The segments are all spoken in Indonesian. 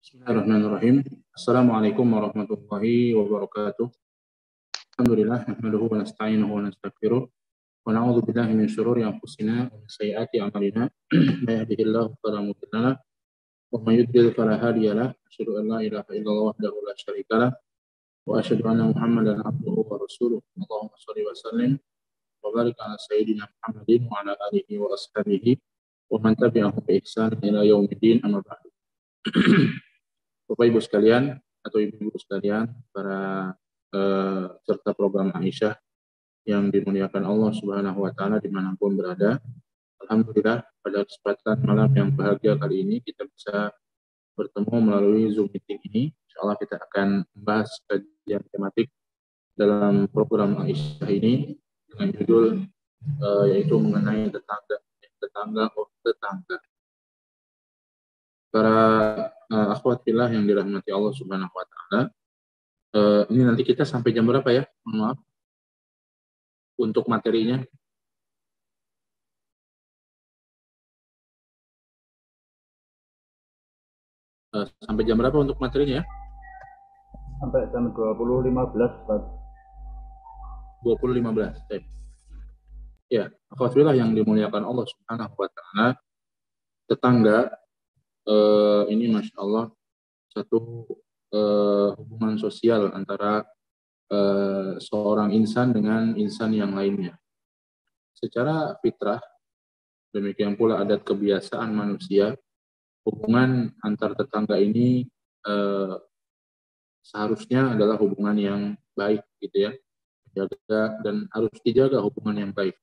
Bismillahirrahmanirrahim. Assalamualaikum warahmatullahi wabarakatuh. Alhamdulillah nahmaduhu wa nasta'inuhu wa nastaghfiruh wa na'udzu billahi min syururi anfusina wa min sayyiati a'malina. May yahdihillahu fala mudilla lahu wa may yudlil fala hadiya lahu. Asyhadu an la ilaha illallah wahdahu la syarika lahu wa asyhadu anna Muhammadan abduhu wa rasuluh. Allahumma shalli wa sallim wa barik ala sayyidina Muhammadin wa ala alihi wa ashabihi wa man tabi'ahum bi ihsan ila yaumiddin, amma ba'du. Bapak Ibu sekalian atau Ibu-ibu sekalian, para serta program Aisyah yang dimuliakan Allah Subhanahu wa taala dimanapun berada. Alhamdulillah pada kesempatan malam yang bahagia kali ini kita bisa bertemu melalui Zoom meeting ini. Insyaallah kita akan membahas kajian tematik dalam program Aisyah ini dengan judul yaitu mengenai tetangga. Para akhwat fillah yang dirahmati Allah Subhanahu wa taala. Ini nanti kita sampai jam berapa ya? Mohon maaf. Untuk materinya. Sampai jam berapa untuk materinya ya? Sampai jam 20.15, Pak. 20.15. Ya, akhwat fillah yang dimuliakan Allah Subhanahu wa taala. Tetangga ini Masya Allah satu hubungan sosial antara seorang insan dengan insan yang lainnya. Secara fitrah, demikian pula adat kebiasaan manusia, hubungan antar tetangga ini seharusnya adalah hubungan yang baik, gitu ya, jaga dan harus dijaga hubungan yang baik,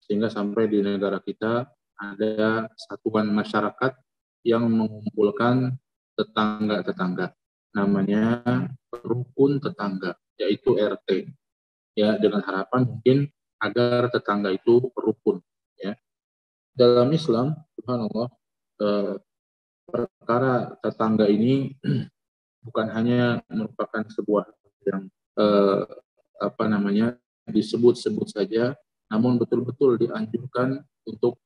sehingga sampai di negara kita ada satuan masyarakat yang mengumpulkan tetangga-tetangga, namanya rukun tetangga, yaitu RT, ya, dengan harapan mungkin agar tetangga itu rukun, ya. Dalam Islam, subhanallah, perkara tetangga ini bukan hanya merupakan sebuah yang disebut-sebut saja, namun betul-betul dianjurkan untuk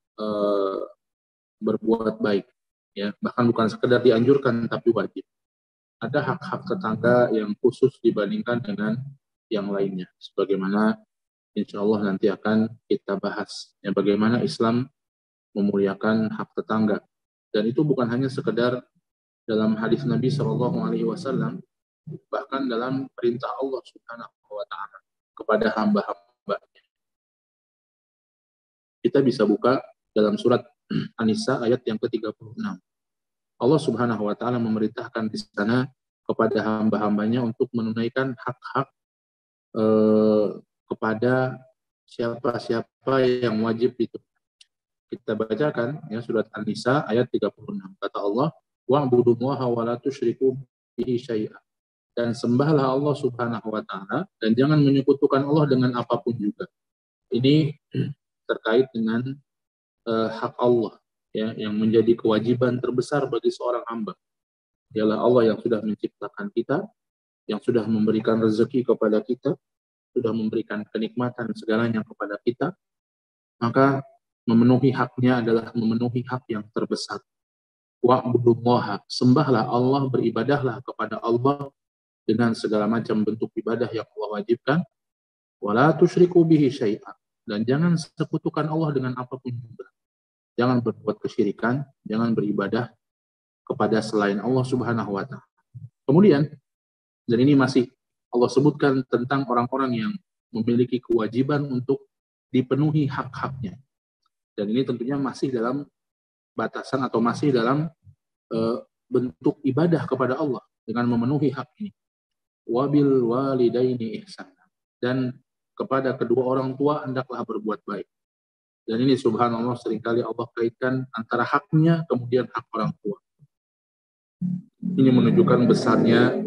berbuat baik. Ya, bahkan bukan sekedar dianjurkan tapi wajib. Ada hak-hak tetangga yang khusus dibandingkan dengan yang lainnya, sebagaimana insya Allah nanti akan kita bahas ya, bagaimana Islam memuliakan hak tetangga. Dan itu bukan hanya sekedar dalam hadis Nabi SAW, bahkan dalam perintah Allah Subhanahu wa taala kepada hamba-hambanya. Kita bisa buka dalam surat An-Nisa ayat yang ke-36. Allah Subhanahu wa taala memerintahkan di sana kepada hamba-hambanya untuk menunaikan hak-hak kepada siapa-siapa yang wajib itu. Kita bacakan ya surat An-Nisa ayat 36. Kata Allah, wa'budullaha wa la tusyriku bihi syai'a. Dan sembahlah Allah Subhanahu wa taala dan jangan menyekutukan Allah dengan apapun juga. Ini terkait dengan hak Allah, ya, yang menjadi kewajiban terbesar bagi seorang hamba. Dialah Allah yang sudah menciptakan kita, yang sudah memberikan rezeki kepada kita, sudah memberikan kenikmatan segalanya kepada kita, maka memenuhi haknya adalah memenuhi hak yang terbesar. Wa'budullaha, sembahlah Allah, beribadahlah kepada Allah dengan segala macam bentuk ibadah yang Allah wajibkan. Wala tusyriku bihi syai'a, dan jangan sekutukan Allah dengan apapun juga. Jangan berbuat kesyirikan, jangan beribadah kepada selain Allah Subhanahu wa taala. Kemudian, dan ini masih Allah sebutkan tentang orang-orang yang memiliki kewajiban untuk dipenuhi hak-haknya. Dan ini tentunya masih dalam batasan atau masih dalam bentuk ibadah kepada Allah dengan memenuhi hak ini. Wabil walidaini ihsana. Dan kepada kedua orang tua hendaklah berbuat baik. Dan ini subhanallah seringkali Allah kaitkan antara haknya kemudian hak orang tua. Ini menunjukkan besarnya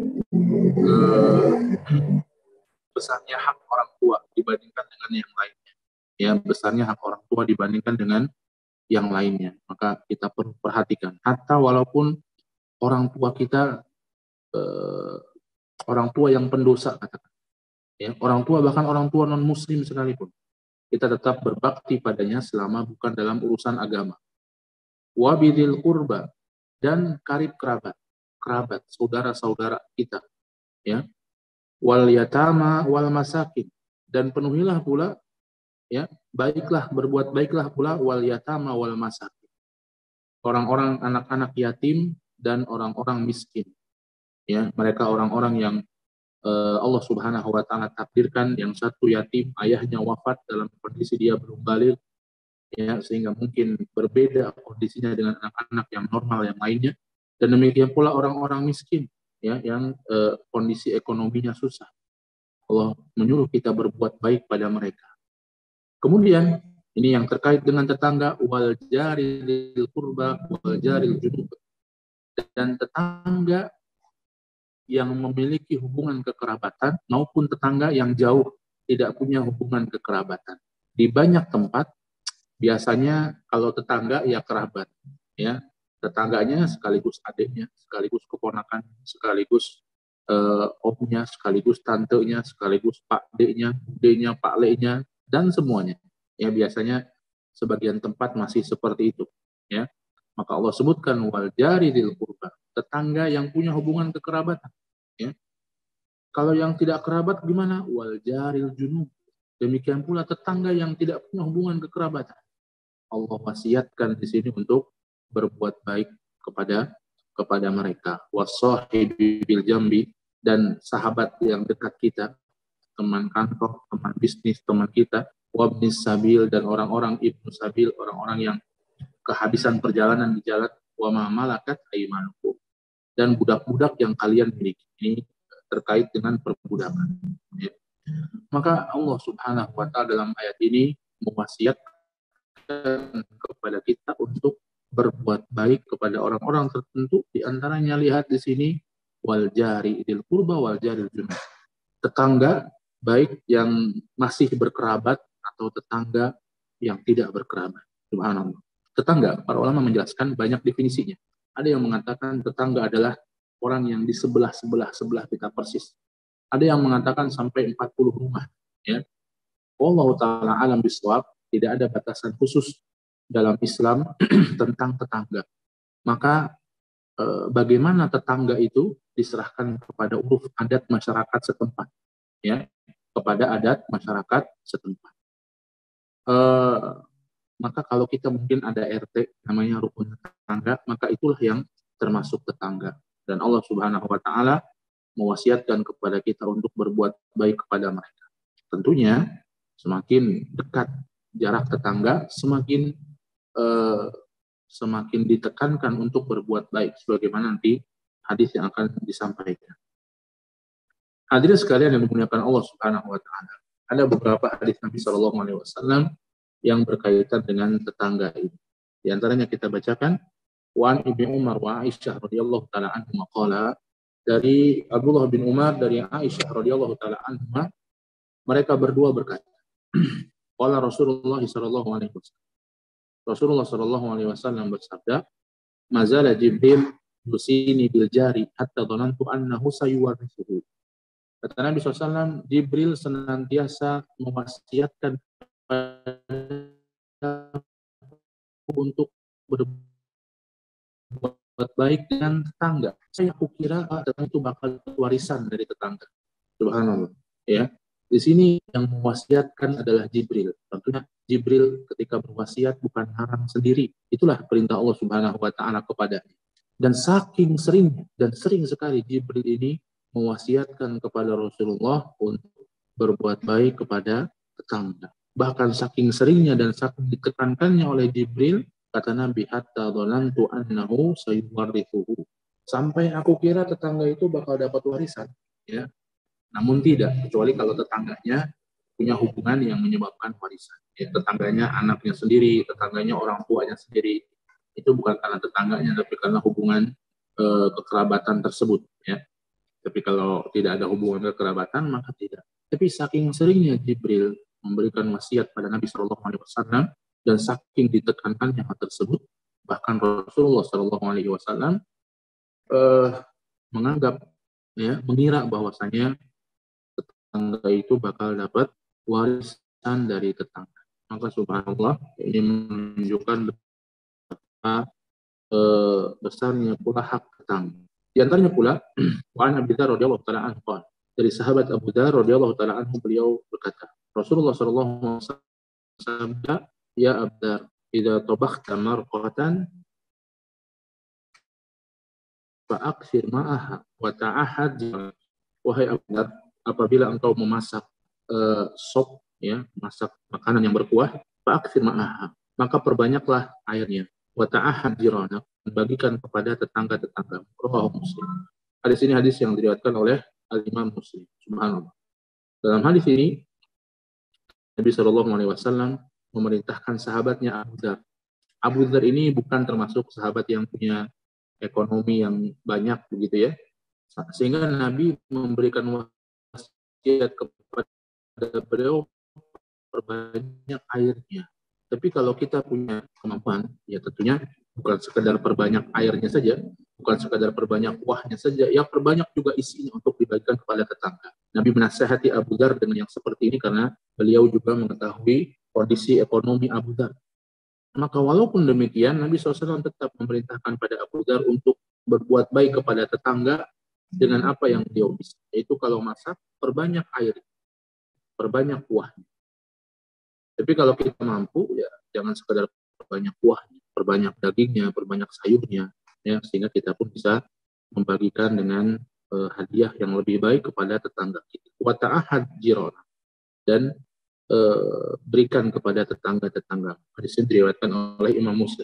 hak orang tua dibandingkan dengan yang lainnya. Ya, besarnya hak orang tua dibandingkan dengan yang lainnya. Maka kita perlu perhatikan. Hatta walaupun orang tua kita orang tua yang pendosa, katakan. Ya, orang tua, bahkan orang tua non-muslim sekalipun, kita tetap berbakti padanya selama bukan dalam urusan agama. Wabidil qurba, dan karib kerabat. kerabat, saudara-saudara kita, ya. Wal yatama wal masakin, dan penuhilah pula, ya, berbuat baiklah pula wal yatama wal masakin, orang-orang anak-anak yatim dan orang-orang miskin, ya. Mereka orang-orang yang Allah Subhanahu wa taala takdirkan yang satu yatim, ayahnya wafat dalam kondisi dia belum balik, ya, sehingga mungkin berbeda kondisinya dengan anak-anak yang normal yang lainnya. Dan demikian pula orang-orang miskin, ya, yang kondisi ekonominya susah. Allah menyuruh kita berbuat baik pada mereka. Kemudian ini yang terkait dengan tetangga, wal jaril qurba wal jaril junub, dan tetangga yang memiliki hubungan kekerabatan maupun tetangga yang jauh tidak punya hubungan kekerabatan. Di banyak tempat biasanya kalau tetangga ya kerabat, ya, tetangganya sekaligus adiknya, sekaligus keponakan, sekaligus omnya, sekaligus tantenya, sekaligus pak D-nya, budenya, pak Le-nya, dan semuanya. Ya, biasanya sebagian tempat masih seperti itu, ya. Maka Allah sebutkan wal jari dzil qurba, tetangga yang punya hubungan kekerabatan, ya. Kalau yang tidak kerabat gimana? Wal jaril junub. Demikian pula tetangga yang tidak punya hubungan kekerabatan. Allah wasiatkan di sini untuk berbuat baik kepada mereka. Wassahibi bil jambi, dan sahabat yang dekat kita, teman kantor, teman bisnis, teman kita. Wabnis sabil, dan orang-orang ibnu sabil, orang-orang yang kehabisan perjalanan di jalan. Wa ma malakat aymanukum, dan budak-budak yang kalian miliki. Ini terkait dengan perbudakan, ya. Maka Allah Subhanahu wa taala dalam ayat ini mewasiatkan kepada kita untuk berbuat baik kepada orang-orang tertentu. Di antaranya lihat di sini wal jari dzil qurba wal jaril junub, tetangga baik yang masih berkerabat atau tetangga yang tidak berkerabat. Subhanallah. Tetangga, para ulama menjelaskan banyak definisinya. Ada yang mengatakan tetangga adalah orang yang di sebelah kita persis. Ada yang mengatakan sampai 40 rumah, ya. Wallahu taala alam bisawab. Tidak ada batasan khusus dalam Islam tentang tetangga. Maka bagaimana tetangga itu diserahkan kepada uruf adat masyarakat setempat, ya, kepada adat masyarakat setempat. Maka kalau kita mungkin ada RT namanya rukun tetangga, maka itulah yang termasuk tetangga. Dan Allah Subhanahu wa taala mewasiatkan kepada kita untuk berbuat baik kepada mereka. Tentunya semakin dekat jarak tetangga, semakin ditekankan untuk berbuat baik, sebagaimana nanti hadis yang akan disampaikan. Hadirin sekalian yang dimuliakan Allah Subhanahu wa taala, ada beberapa hadis Nabi Shallallahu alaihi wasallam yang berkaitan dengan tetangga ini. Di antaranya kita bacakan Wan Ibnu Umar wa Aisyah radhiyallahu taala anhuma qala, dari Abdullah bin Umar, dari Aisyah radhiyallahu taala anhuma, mereka berdua berkata, qala Rasulullah sallallahu alaihi wasallam, Rasulullah sallallahu alaihi wasallam bersabda, mazala Jibril yusini bil jari hatta dhanantu annahu sayuwarithuhu. Kata Nabi SAW, Jibril senantiasa mewasiatkan untuk berbuat baik dengan tetangga. Saya kira tetangga itu bakal warisan dari tetangga. Subhanallah. Ya, di sini yang mewasiatkan adalah Jibril. Tentunya Jibril ketika berwasiat bukan haram sendiri. Itulah perintah Allah Subhanahu wa taala kepadanya. Dan saking sering sekali Jibril ini mewasiatkan kepada Rasulullah untuk berbuat baik kepada tetangga. Bahkan saking seringnya dan saking ditekankannya oleh Jibril, kata Nabi, hatta dhanantu annahu sayuwarithuhu, sampai aku kira tetangga itu bakal dapat warisan, ya. Namun tidak, kecuali kalau tetangganya punya hubungan yang menyebabkan warisan. Ya, tetangganya anaknya sendiri, tetangganya orang tuanya sendiri. Itu bukan karena tetangganya, tapi karena hubungan kekerabatan tersebut, ya. Tapi kalau tidak ada hubungan kekerabatan, maka tidak. Tapi saking seringnya Jibril memberikan wasiat pada Nabi Shallallahu alaihi wasallam dan saking ditekankannya hal tersebut, bahkan Rasulullah Shallallahu alaihi wasallam menganggap, ya, mengira bahwasanya tetangga itu bakal dapat warisan dari tetangga. Maka subhanallah, ini menunjukkan betapa besarnya pula hak tetangga. Di antaranya pula wa an Abi Dzar radhiyallahu taala anhu qala, dari sahabat Abu Dzar radhiyallahu taala anhu, beliau berkata, Rasulullah sallallahu alaihi wasallam bersabda, ya Abu Dzar, idza tabakhta marqatan fa'aksir ma'aha wa ta'ahad. Wahai Abu Dzar, apabila engkau memasak sop, ya, masak makanan yang berkuah, fa'aksir ma'aha, maka perbanyaklah airnya, wa ta'ahad jiranak, bagikan kepada tetangga-tetangga. Rawahu Muslim. Hadis ini hadis yang diriwayatkan oleh Al-Imam Muslim. Subhanallah. Dalam hadis ini Nabi Shallallahu Alaihi Wasallam memerintahkan sahabatnya Abu Dzar. Abu Dzar ini bukan termasuk sahabat yang punya ekonomi yang banyak begitu ya, sehingga Nabi memberikan wasiat kepada beliau perbanyak airnya. Tapi kalau kita punya kemampuan, ya tentunya bukan sekedar perbanyak airnya saja, bukan sekedar perbanyak kuahnya saja, yang perbanyak juga isinya untuk dibagikan kepada tetangga. Nabi menasihati Abu Dzar dengan yang seperti ini karena beliau juga mengetahui kondisi ekonomi Abu Dzar. Maka walaupun demikian, Nabi SAW tetap memerintahkan pada Abu Dzar untuk berbuat baik kepada tetangga dengan apa yang beliau bisa. Yaitu kalau masak, perbanyak air, perbanyak kuahnya. Tapi kalau kita mampu, ya jangan sekedar perbanyak kuahnya, perbanyak dagingnya, perbanyak sayurnya, ya, sehingga kita pun bisa membagikan dengan hadiah yang lebih baik kepada tetangga kita. Wa ta'ahad jirana, dan berikan kepada tetangga-tetangga. Hadis ini diriwayatkan oleh Imam Muslim.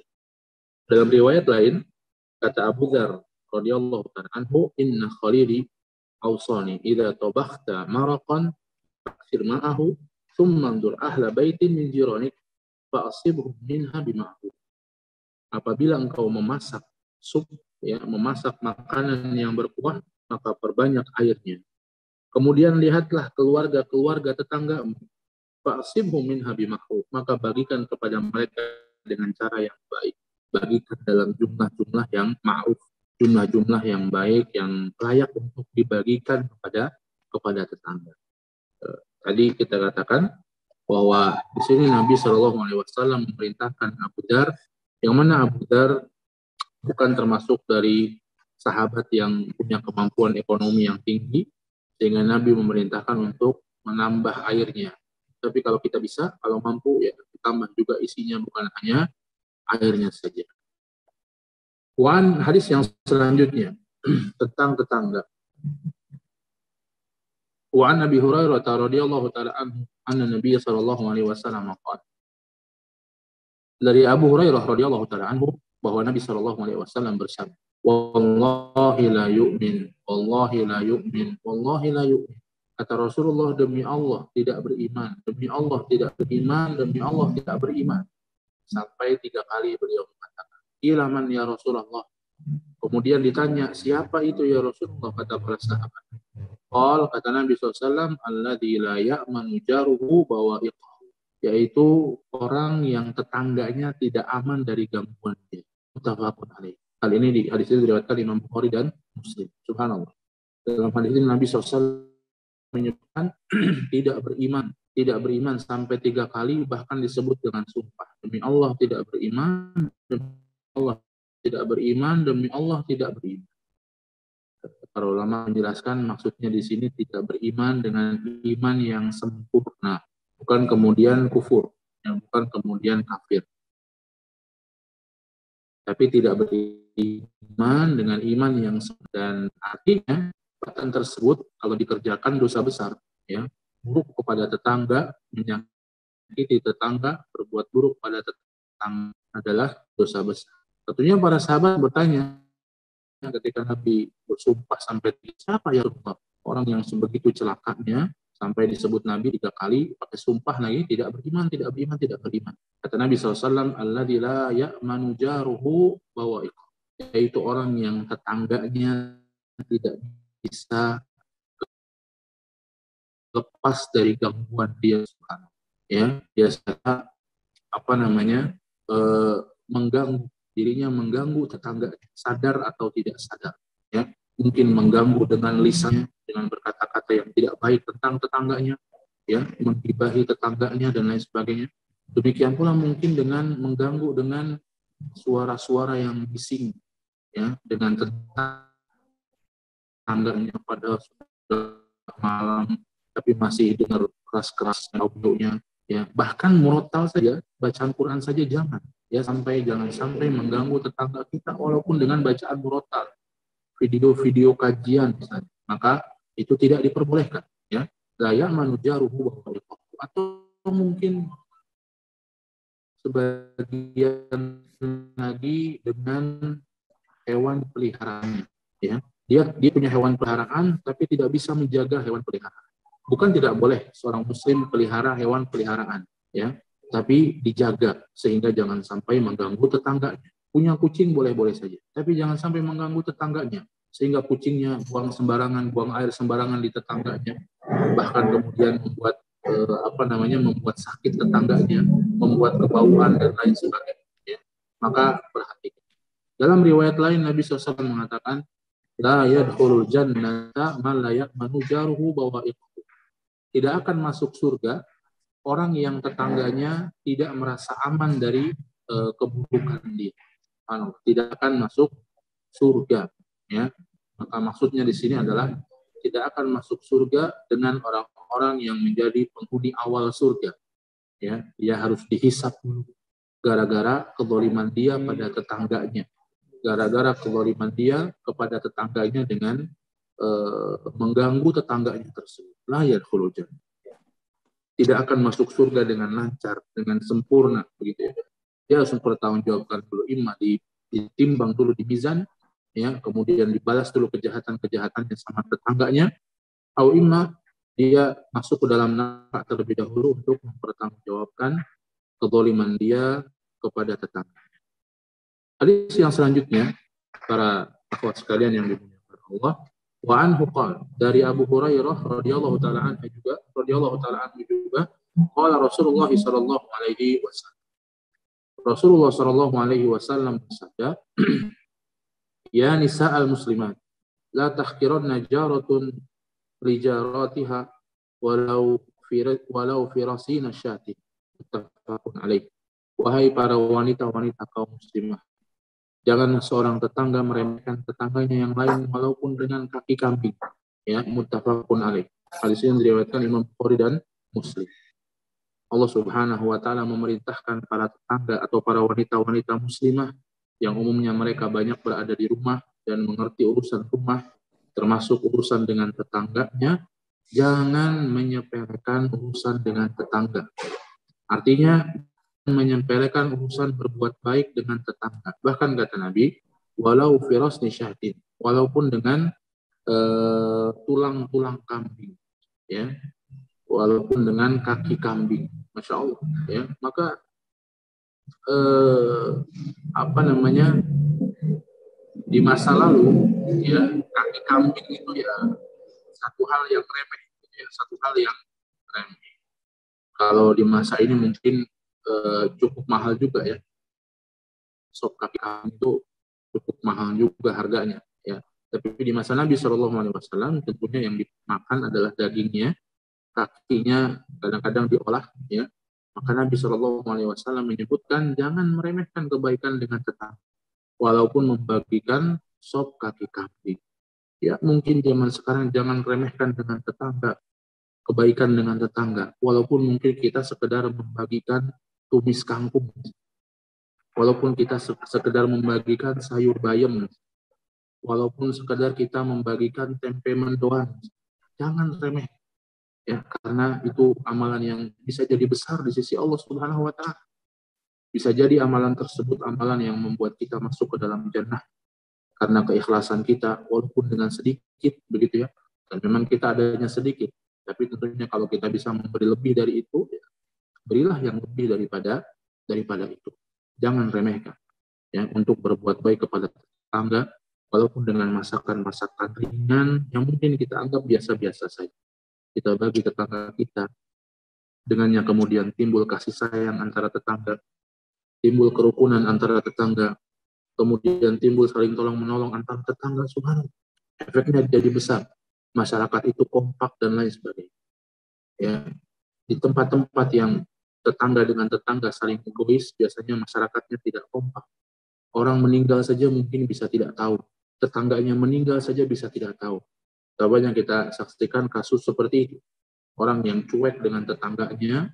Dalam riwayat lain, kata Abu Dzar radhiyallahu ta'ala anhu, inna khalili awsani idza tabakhta maraqan faksir ma'ahu thumma anzur ahla baitin min jiranik fa'asibhum minha bima'ruf. Apabila engkau memasak sup, ya, memasak makanan yang berkuah, maka perbanyak airnya. Kemudian lihatlah keluarga-keluarga tetanggamu, fa'asibhum minha bima'ruf, maka bagikan kepada mereka dengan cara yang baik. Bagikan dalam jumlah-jumlah yang ma'ruf, jumlah-jumlah yang baik, yang layak untuk dibagikan kepada tetangga. Tadi kita katakan bahwa di sini Nabi Shallallahu Alaihi Wasallam memerintahkan Abu Dzar, yang mana Abu Dzar bukan termasuk dari sahabat yang punya kemampuan ekonomi yang tinggi, sehingga Nabi memerintahkan untuk menambah airnya. Tapi kalau kita bisa, kalau mampu, ya ditambah juga isinya, bukan hanya airnya saja. Wan, hadis yang selanjutnya tentang tetangga. Wa an Abi Hurairah radhiyallahu ta'ala anhu anna Nabi sallallahu alaihi wasallam qala. Dari Abu Hurairah radhiyallahu ta'ala anhu bahwa Nabi sallallahu alaihi wasallam bersabda, wallahi la yu'min, wallahi la yu'min, wallahi la yu'min. Kata Rasulullah, demi Allah tidak beriman, demi Allah tidak beriman, demi Allah tidak beriman. Sampai 3 kali beliau mengatakan, ilaman ya Rasulullah. Kemudian ditanya, siapa itu ya Rasulullah? Kata para sahabat. Qal, kata Nabi SAW, alladzi la ya'manu jaruhu bawa'iqahu, yaitu orang yang tetangganya tidak aman dari gangguannya. Muttafaqun alaih. Hal ini di hadis ini diriwayatkan Imam Bukhari dan Muslim. Subhanallah. Dalam hadis ini Nabi SAW menyebutkan tidak beriman sampai 3 kali, bahkan disebut dengan sumpah. Demi Allah tidak beriman, demi Allah tidak beriman, demi Allah tidak beriman. Para ulama menjelaskan maksudnya di sini tidak beriman dengan iman yang sempurna, bukan kemudian kufur, yang bukan kemudian kafir. Tapi tidak beriman dengan iman yang sempurna, dan artinya perbuatan tersebut kalau dikerjakan dosa besar, ya, buruk kepada tetangga, menyakiti tetangga, berbuat buruk pada tetangga adalah dosa besar. Tentunya para sahabat bertanya, ketika Nabi bersumpah sampai siapa ya Rasulullah, orang yang sebegitu celakanya sampai disebut Nabi 3 kali pakai sumpah lagi, tidak beriman, tidak beriman, tidak beriman. Kata Nabi SAW, alladzi la ya'manu jaruhu bawa'iqahu, yaitu orang yang tetangganya tidak bisa lepas dari gangguan dia, ya, biasa mengganggu dirinya, mengganggu tetangga, sadar atau tidak sadar, ya, mungkin mengganggu dengan lisannya, dengan berkata-kata yang tidak baik tentang tetangganya, ya, menggibahi tetangganya dan lain sebagainya. Demikian pula mungkin dengan mengganggu dengan suara-suara yang bising, ya, dengan tetangga tetangganya pada sudah malam tapi masih dengar keras-keras audionya, ya. Bahkan murotal saja, bacaan Quran saja jangan, ya, jangan sampai mengganggu tetangga kita walaupun dengan bacaan murotal, video-video kajian misalnya, maka itu tidak diperbolehkan, ya. La ya'manu jaruhu atau mungkin sebagian lagi dengan hewan peliharaannya, ya. Dia punya hewan peliharaan tapi tidak bisa menjaga hewan peliharaan. Bukan tidak boleh seorang muslim pelihara hewan peliharaan, ya, tapi dijaga sehingga jangan sampai mengganggu tetangganya. Punya kucing boleh-boleh saja, tapi jangan sampai mengganggu tetangganya sehingga kucingnya buang sembarangan, buang air sembarangan di tetangganya, bahkan kemudian membuat sakit tetangganya, membuat kebauan dan lain sebagainya, ya. Maka perhatikan. Dalam riwayat lain Nabi SAW mengatakan, la yadkhulul jannata man la ya'manu jaruhu bawa'iqhu. Tidak akan masuk surga orang yang tetangganya tidak merasa aman dari keburukan dia. Tidak akan masuk surga, ya. Maka maksudnya di sini adalah tidak akan masuk surga dengan orang-orang yang menjadi penghuni awal surga, ya. Dia harus dihisap dulu gara-gara kezaliman dia pada tetangganya, gara-gara kezaliman dia kepada tetangganya dengan mengganggu tetangganya tersebut. La yadkhulul jannah. Tidak akan masuk surga dengan lancar, dengan sempurna, begitu ya. Dia harus mempertanggungjawabkan dulu, imma ditimbang dulu di mizan, ya, kemudian dibalas dulu kejahatan-kejahatannya sama tetangganya, atau imma dia masuk ke dalam neraka terlebih dahulu untuk mempertanggungjawabkan kezaliman dia kepada tetangganya. Hadis yang selanjutnya, para akhwat sekalian yang dimuliakan Allah, wa anhu qala, dari Abu Hurairah radhiyallahu taala anhu juga, qala Rasulullah sallallahu alaihi wasallam. Rasulullah sallallahu alaihi wasallam bersabda, ya nisa'al muslimat, la tahqiranna jaratun lijaratiha walau firasina syati. Muttafaqun alaih. Wahai para wanita-wanita kaum muslimah, jangan seorang tetangga meremehkan tetangganya yang lain walaupun dengan kaki kambing. Ya, muttafaqun alaih. Hadis ini diriwayatkan Imam Bukhari dan Muslim. Allah Subhanahu wa taala memerintahkan para tetangga atau para wanita-wanita muslimah yang umumnya mereka banyak berada di rumah dan mengerti urusan rumah, termasuk urusan dengan tetangganya, jangan menyepelekan urusan dengan tetangga. Artinya menyepelekan urusan berbuat baik dengan tetangga. Bahkan kata Nabi, walau firasni syahtin, walaupun dengan tulang-tulang kambing, ya, walaupun dengan kaki kambing, masya Allah, ya. Maka di masa lalu, ya, kaki kambing itu ya satu hal yang remeh, ya, satu hal yang remeh. Kalau di masa ini mungkin cukup mahal juga, ya. Sop kaki kambing itu cukup mahal juga harganya, ya. Tapi di masa Nabi SAW tentunya yang dimakan adalah dagingnya, kakinya kadang-kadang diolah, ya. Maka Nabi SAW menyebutkan jangan meremehkan kebaikan dengan tetangga, walaupun membagikan sop kaki kambing. Ya, mungkin zaman sekarang jangan remehkan dengan tetangga, kebaikan dengan tetangga, walaupun mungkin kita sekedar membagikan tumis kangkung, walaupun kita sekedar membagikan sayur bayam, walaupun sekedar kita membagikan tempe mendoan, jangan remeh, ya, karena itu amalan yang bisa jadi besar di sisi Allah Subhanahu wa taala. Bisa jadi amalan tersebut amalan yang membuat kita masuk ke dalam jannah karena keikhlasan kita, walaupun dengan sedikit, begitu ya. Dan memang kita adanya sedikit, tapi tentunya kalau kita bisa memberi lebih dari itu, ya, berilah yang lebih daripada itu. Jangan remehkan, ya, untuk berbuat baik kepada tetangga, walaupun dengan masakan-masakan ringan yang mungkin kita anggap biasa-biasa saja. Kita bagi tetangga kita, dengannya kemudian timbul kasih sayang antara tetangga, timbul kerukunan antara tetangga, kemudian timbul saling tolong-menolong antara tetangga, subhanallah. Efeknya jadi besar. Masyarakat itu kompak dan lain sebagainya. Ya, di tempat-tempat yang tetangga dengan tetangga saling egois, biasanya masyarakatnya tidak kompak. Orang meninggal saja mungkin bisa tidak tahu. Tetangganya meninggal saja bisa tidak tahu. banyak kita saksikan kasus seperti itu. Orang yang cuek dengan tetangganya,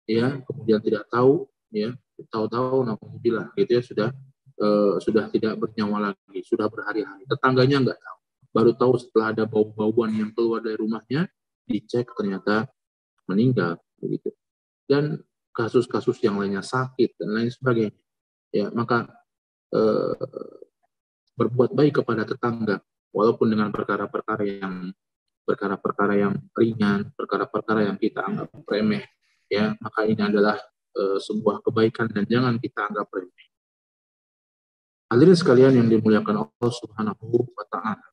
ya, kemudian tidak tahu, ya, tahu-tahu naudzubillah gitu ya, sudah tidak bernyawa lagi, sudah berhari-hari. Tetangganya nggak tahu, baru tahu setelah ada bau-bauan yang keluar dari rumahnya, dicek ternyata meninggal, begitu. Dan kasus-kasus yang lainnya, sakit dan lain sebagainya. Ya, maka berbuat baik kepada tetangga, walaupun dengan perkara-perkara yang ringan, perkara-perkara yang kita anggap remeh, ya, maka ini adalah sebuah kebaikan dan jangan kita anggap remeh. Hadirin sekalian yang dimuliakan Allah Subhanahu wa Ta'ala.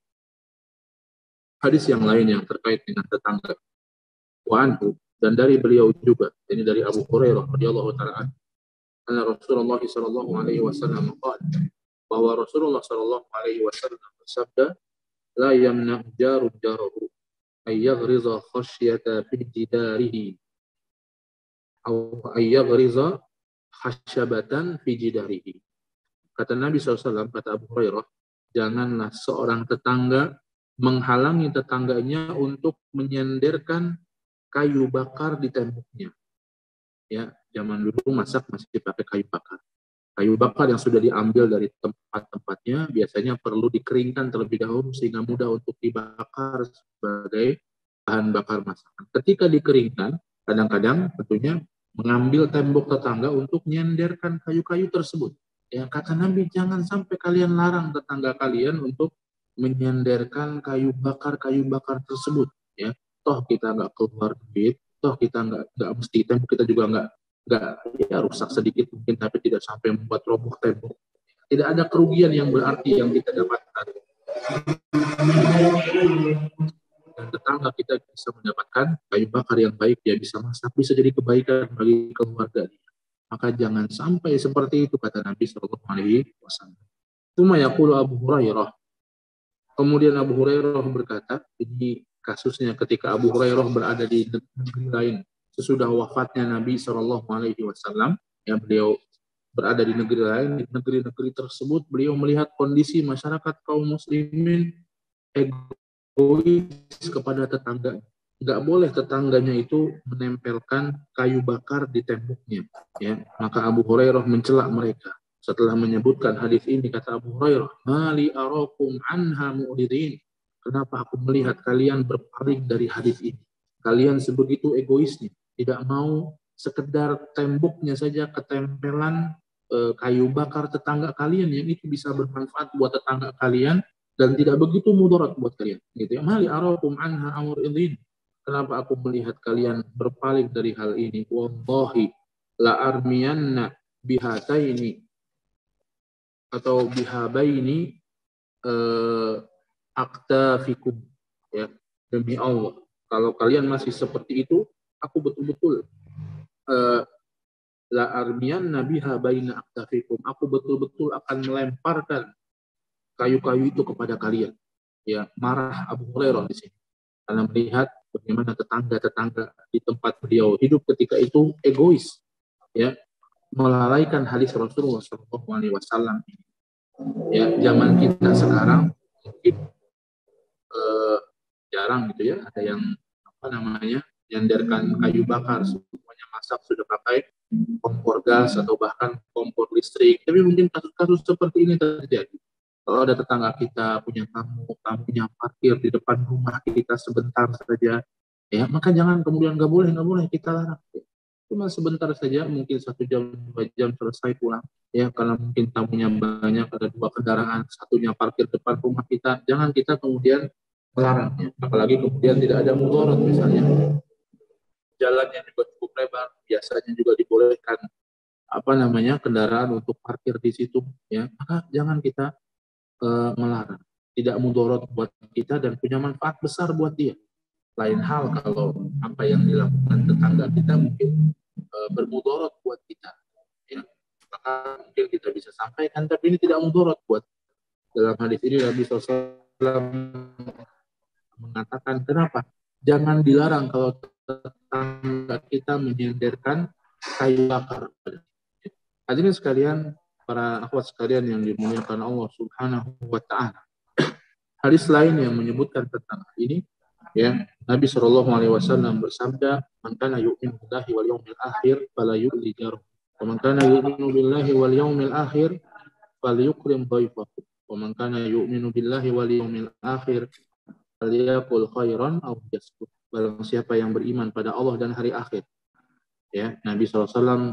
Hadis yang lain yang terkait dengan tetangga, wa anhu, dan dari beliau juga, ini dari Abu Hurairah radhiyallahu ta'ala anna Rasulullah sallallahu alaihi wasallam qala, bahwa Rasulullah sallallahu alaihi wasallam bersabda, la yamna jaru jarahu ay yaghriza khasyata fi jidarihi atau ay yaghriza khasyabatan fi jidarihi. Kata Nabi SAW, kata Abu Hurairah, janganlah seorang tetangga menghalangi tetangganya untuk menyenderkan kayu bakar di temboknya. Ya, zaman dulu masak masih dipakai kayu bakar. Kayu bakar yang sudah diambil dari tempat-tempatnya biasanya perlu dikeringkan terlebih dahulu sehingga mudah untuk dibakar sebagai bahan bakar masakan. Ketika dikeringkan, kadang-kadang tentunya mengambil tembok tetangga untuk menyenderkan kayu-kayu tersebut. Ya, kata Nabi, jangan sampai kalian larang tetangga kalian untuk menyenderkan kayu bakar tersebut. Ya, toh kita nggak keluar duit, toh kita nggak mesti tembok kita juga nggak ya rusak sedikit mungkin, tapi tidak sampai membuat roboh tembok. Tidak ada kerugian yang berarti yang kita dapatkan. Dan tetangga kita bisa mendapatkan kayu bakar yang baik, dia bisa masak, bisa jadi kebaikan bagi keluarga dia. Maka jangan sampai seperti itu, kata Nabi Shallallahu Alaihi Wasallam. Tsumma yaqulu Abu Hurairah. Kemudian Abu Hurairah berkata, ini kasusnya ketika Abu Hurairah berada di negeri lain sesudah wafatnya Nabi Shallallahu Alaihi Wasallam, yang beliau berada di negeri lain, di negeri-negeri tersebut beliau melihat kondisi masyarakat kaum muslimin egois kepada tetangga. Nggak boleh tetangganya itu menempelkan kayu bakar di temboknya. Ya, maka Abu Hurairah mencela mereka. Setelah menyebutkan hadis ini, kata Abu Hurairah, "Mali arakum anha mu'ridin." Kenapa aku melihat kalian berpaling dari hadis ini? Kalian sebegitu egoisnya, tidak mau sekedar temboknya saja ketempelan kayu bakar tetangga kalian yang itu bisa bermanfaat buat tetangga kalian dan tidak begitu mudarat buat kalian. Gitu ya. Mali arakum anha mu'ridin. Kenapa aku melihat kalian berpaling dari hal ini? Wallahi la armiyanna bihataini atau bihabaini aktafikum, ya, demi Allah, kalau kalian masih seperti itu, aku betul-betul la armiyanna bihabaina aktafikum, aku betul-betul akan melemparkan kayu-kayu itu kepada kalian. Ya, marah Abu Hurairah di sini karena melihat bagaimana tetangga-tetangga di tempat beliau hidup ketika itu egois, ya, melalaikan hadis Rasulullah SAW. Ya, zaman kita sekarang mungkin jarang gitu ya, ada yang nyandarkan kayu bakar, semuanya masak sudah pakai kompor gas atau bahkan kompor listrik. Tapi mungkin kasus-kasus seperti ini terjadi. Kalau ada tetangga kita punya tamunya parkir di depan rumah kita sebentar saja, ya, maka jangan kemudian nggak boleh kita larang. Cuma sebentar saja, mungkin 1 jam 2 jam selesai pulang, ya, karena mungkin tamunya banyak, ada 2 kendaraan, satunya parkir depan rumah kita, jangan kita kemudian melarangnya. Apalagi kemudian tidak ada mudarat, misalnya jalannya juga cukup lebar, biasanya juga dibolehkan kendaraan untuk parkir di situ, ya, maka jangan kita melarang. Tidak mudarat buat kita dan punya manfaat besar buat dia. Lain hal kalau apa yang dilakukan tetangga kita mungkin bermudarat buat kita, ya, maka mungkin kita bisa sampaikan, tapi ini tidak mudarat buat. Dalam hadis ini Nabi SAW mengatakan, kenapa? Jangan dilarang kalau tetangga kita menyenderkan kayu bakar. Hadirin sekalian, para akhwat sekalian yang dimuliakan Allah Subhanahu wa Ta'ala. Hadis lain yang menyebutkan tentang hal ini, ya, Nabi SAW bersabda, "Man kana yu'minu billahi wal yawmil akhir fala yu'li jarahu, wa man kana yu'minu billahi wal yawmil akhir falyukrim dhaifahu, wa man kana yu'minu billahi wal yawmil akhir falyaqul khairan aw liyasmut." Barang siapa yang beriman pada Allah dan hari akhir, ya, Nabi SAW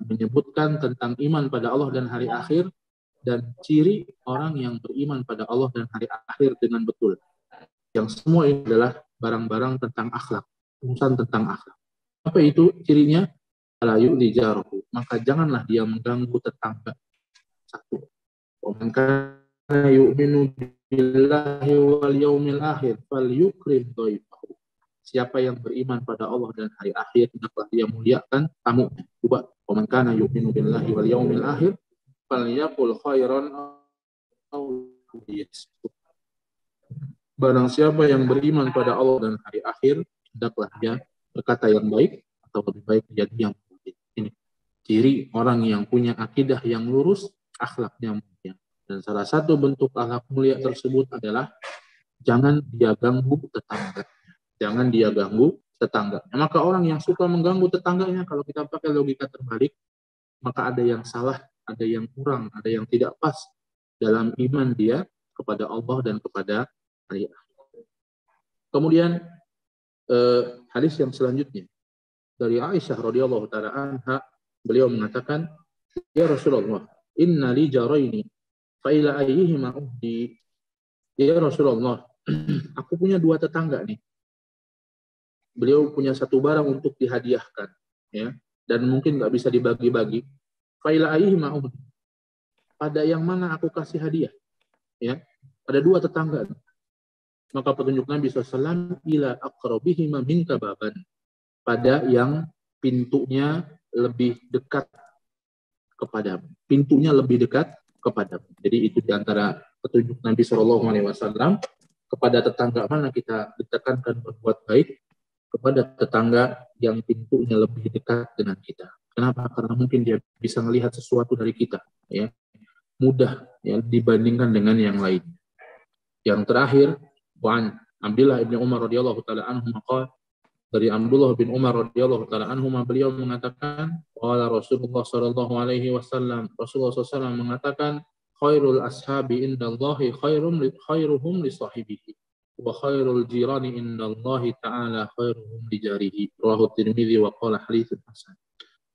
menyebutkan tentang iman pada Allah dan hari akhir dan ciri orang yang beriman pada Allah dan hari akhir dengan betul. Yang semua ini adalah barang-barang tentang akhlak, urusan tentang akhlak. Apa itu cirinya? La yu'li jarahu, maka janganlah dia mengganggu tetangga. Satu. Wa man kana yu'minu billahi wal yawmil akhir falyukrim dhaifahu. Siapa yang beriman pada Allah dan hari akhir, hendaklah dia muliakan tamunya. Coba, wa man kana yu'minu billahi wal yawmil akhir falyaqul khairan aw liyasmut. Barang siapa yang beriman pada Allah dan hari akhir, hendaklah dia berkata yang baik atau lebih baik dia diam. Ini ciri orang yang punya akidah yang lurus, akhlaknya mulia. Dan salah satu bentuk akhlak mulia tersebut adalah jangan dia ganggu tetangganya. Jangan dia ganggu tetangganya. Maka orang yang suka mengganggu tetangganya, kalau kita pakai logika terbalik, maka ada yang salah, ada yang kurang, ada yang tidak pas dalam iman dia kepada Allah dan kepada hari akhir. Kemudian hadis yang selanjutnya dari Aisyah radhiyallahu taala anha, beliau mengatakan, "Ya Rasulullah, inna li jaraini fa ila ayyihima uhdi." Ya Rasulullah, aku punya dua tetangga nih. Beliau punya satu barang untuk dihadiahkan, ya, dan mungkin nggak bisa dibagi-bagi. Fa ila ayyihima uhdi. Pada yang mana aku kasih hadiah? Ya, ada dua tetangga. Maka petunjuk Nabi SAW, ila aqrabihima minka baban, pada yang pintunya lebih dekat kepadamu. Pintunya lebih dekat kepadamu. Jadi itu diantara petunjuk Nabi SAW, kepada tetangga mana kita ditekankan berbuat baik, kepada tetangga yang pintunya lebih dekat dengan kita. Kenapa? Karena mungkin dia bisa melihat sesuatu dari kita, ya, mudah, ya, dibandingkan dengan yang lain. Yang terakhir, Wan Abdullah bin Umar radhiyallahu taala anhu maqal, dari Abdullah bin Umar radhiyallahu taala anhu beliau mengatakan, qala Rasulullah sallallahu alaihi wasallam, Rasulullah SAW mengatakan, khairul ashabi indallahi khairuhum li sahibihi wa khairul jirani indallahi ta'ala khairuhum li jarihi. Rawahu Tirmidzi wa qala haditsun hasan.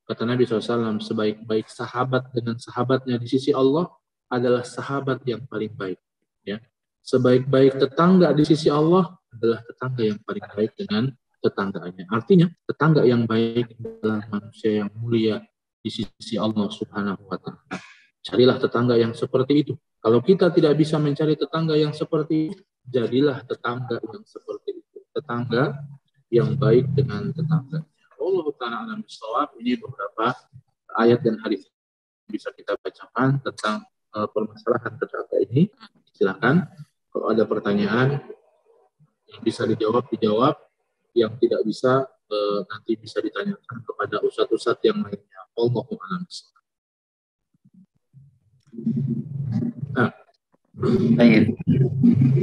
Kata Nabi SAW, sebaik-baik sahabat dengan sahabatnya di sisi Allah adalah sahabat yang paling baik, ya. Sebaik-baik tetangga di sisi Allah adalah tetangga yang paling baik dengan tetangganya. Artinya, tetangga yang baik adalah manusia yang mulia di sisi Allah Subhanahu wa Ta'ala. Carilah tetangga yang seperti itu. Kalau kita tidak bisa mencari tetangga yang seperti itu, jadilah tetangga yang seperti itu. Tetangga yang baik dengan tetangga. Allah Ta'ala alam bisawab. Ini beberapa ayat dan hadis bisa kita bacakan tentang permasalahan tetangga ini. Silakan. Kalau ada pertanyaan yang bisa dijawab, yang tidak bisa nanti bisa ditanyakan kepada ustadz-ustadz yang lainnya. Allahu a'lam.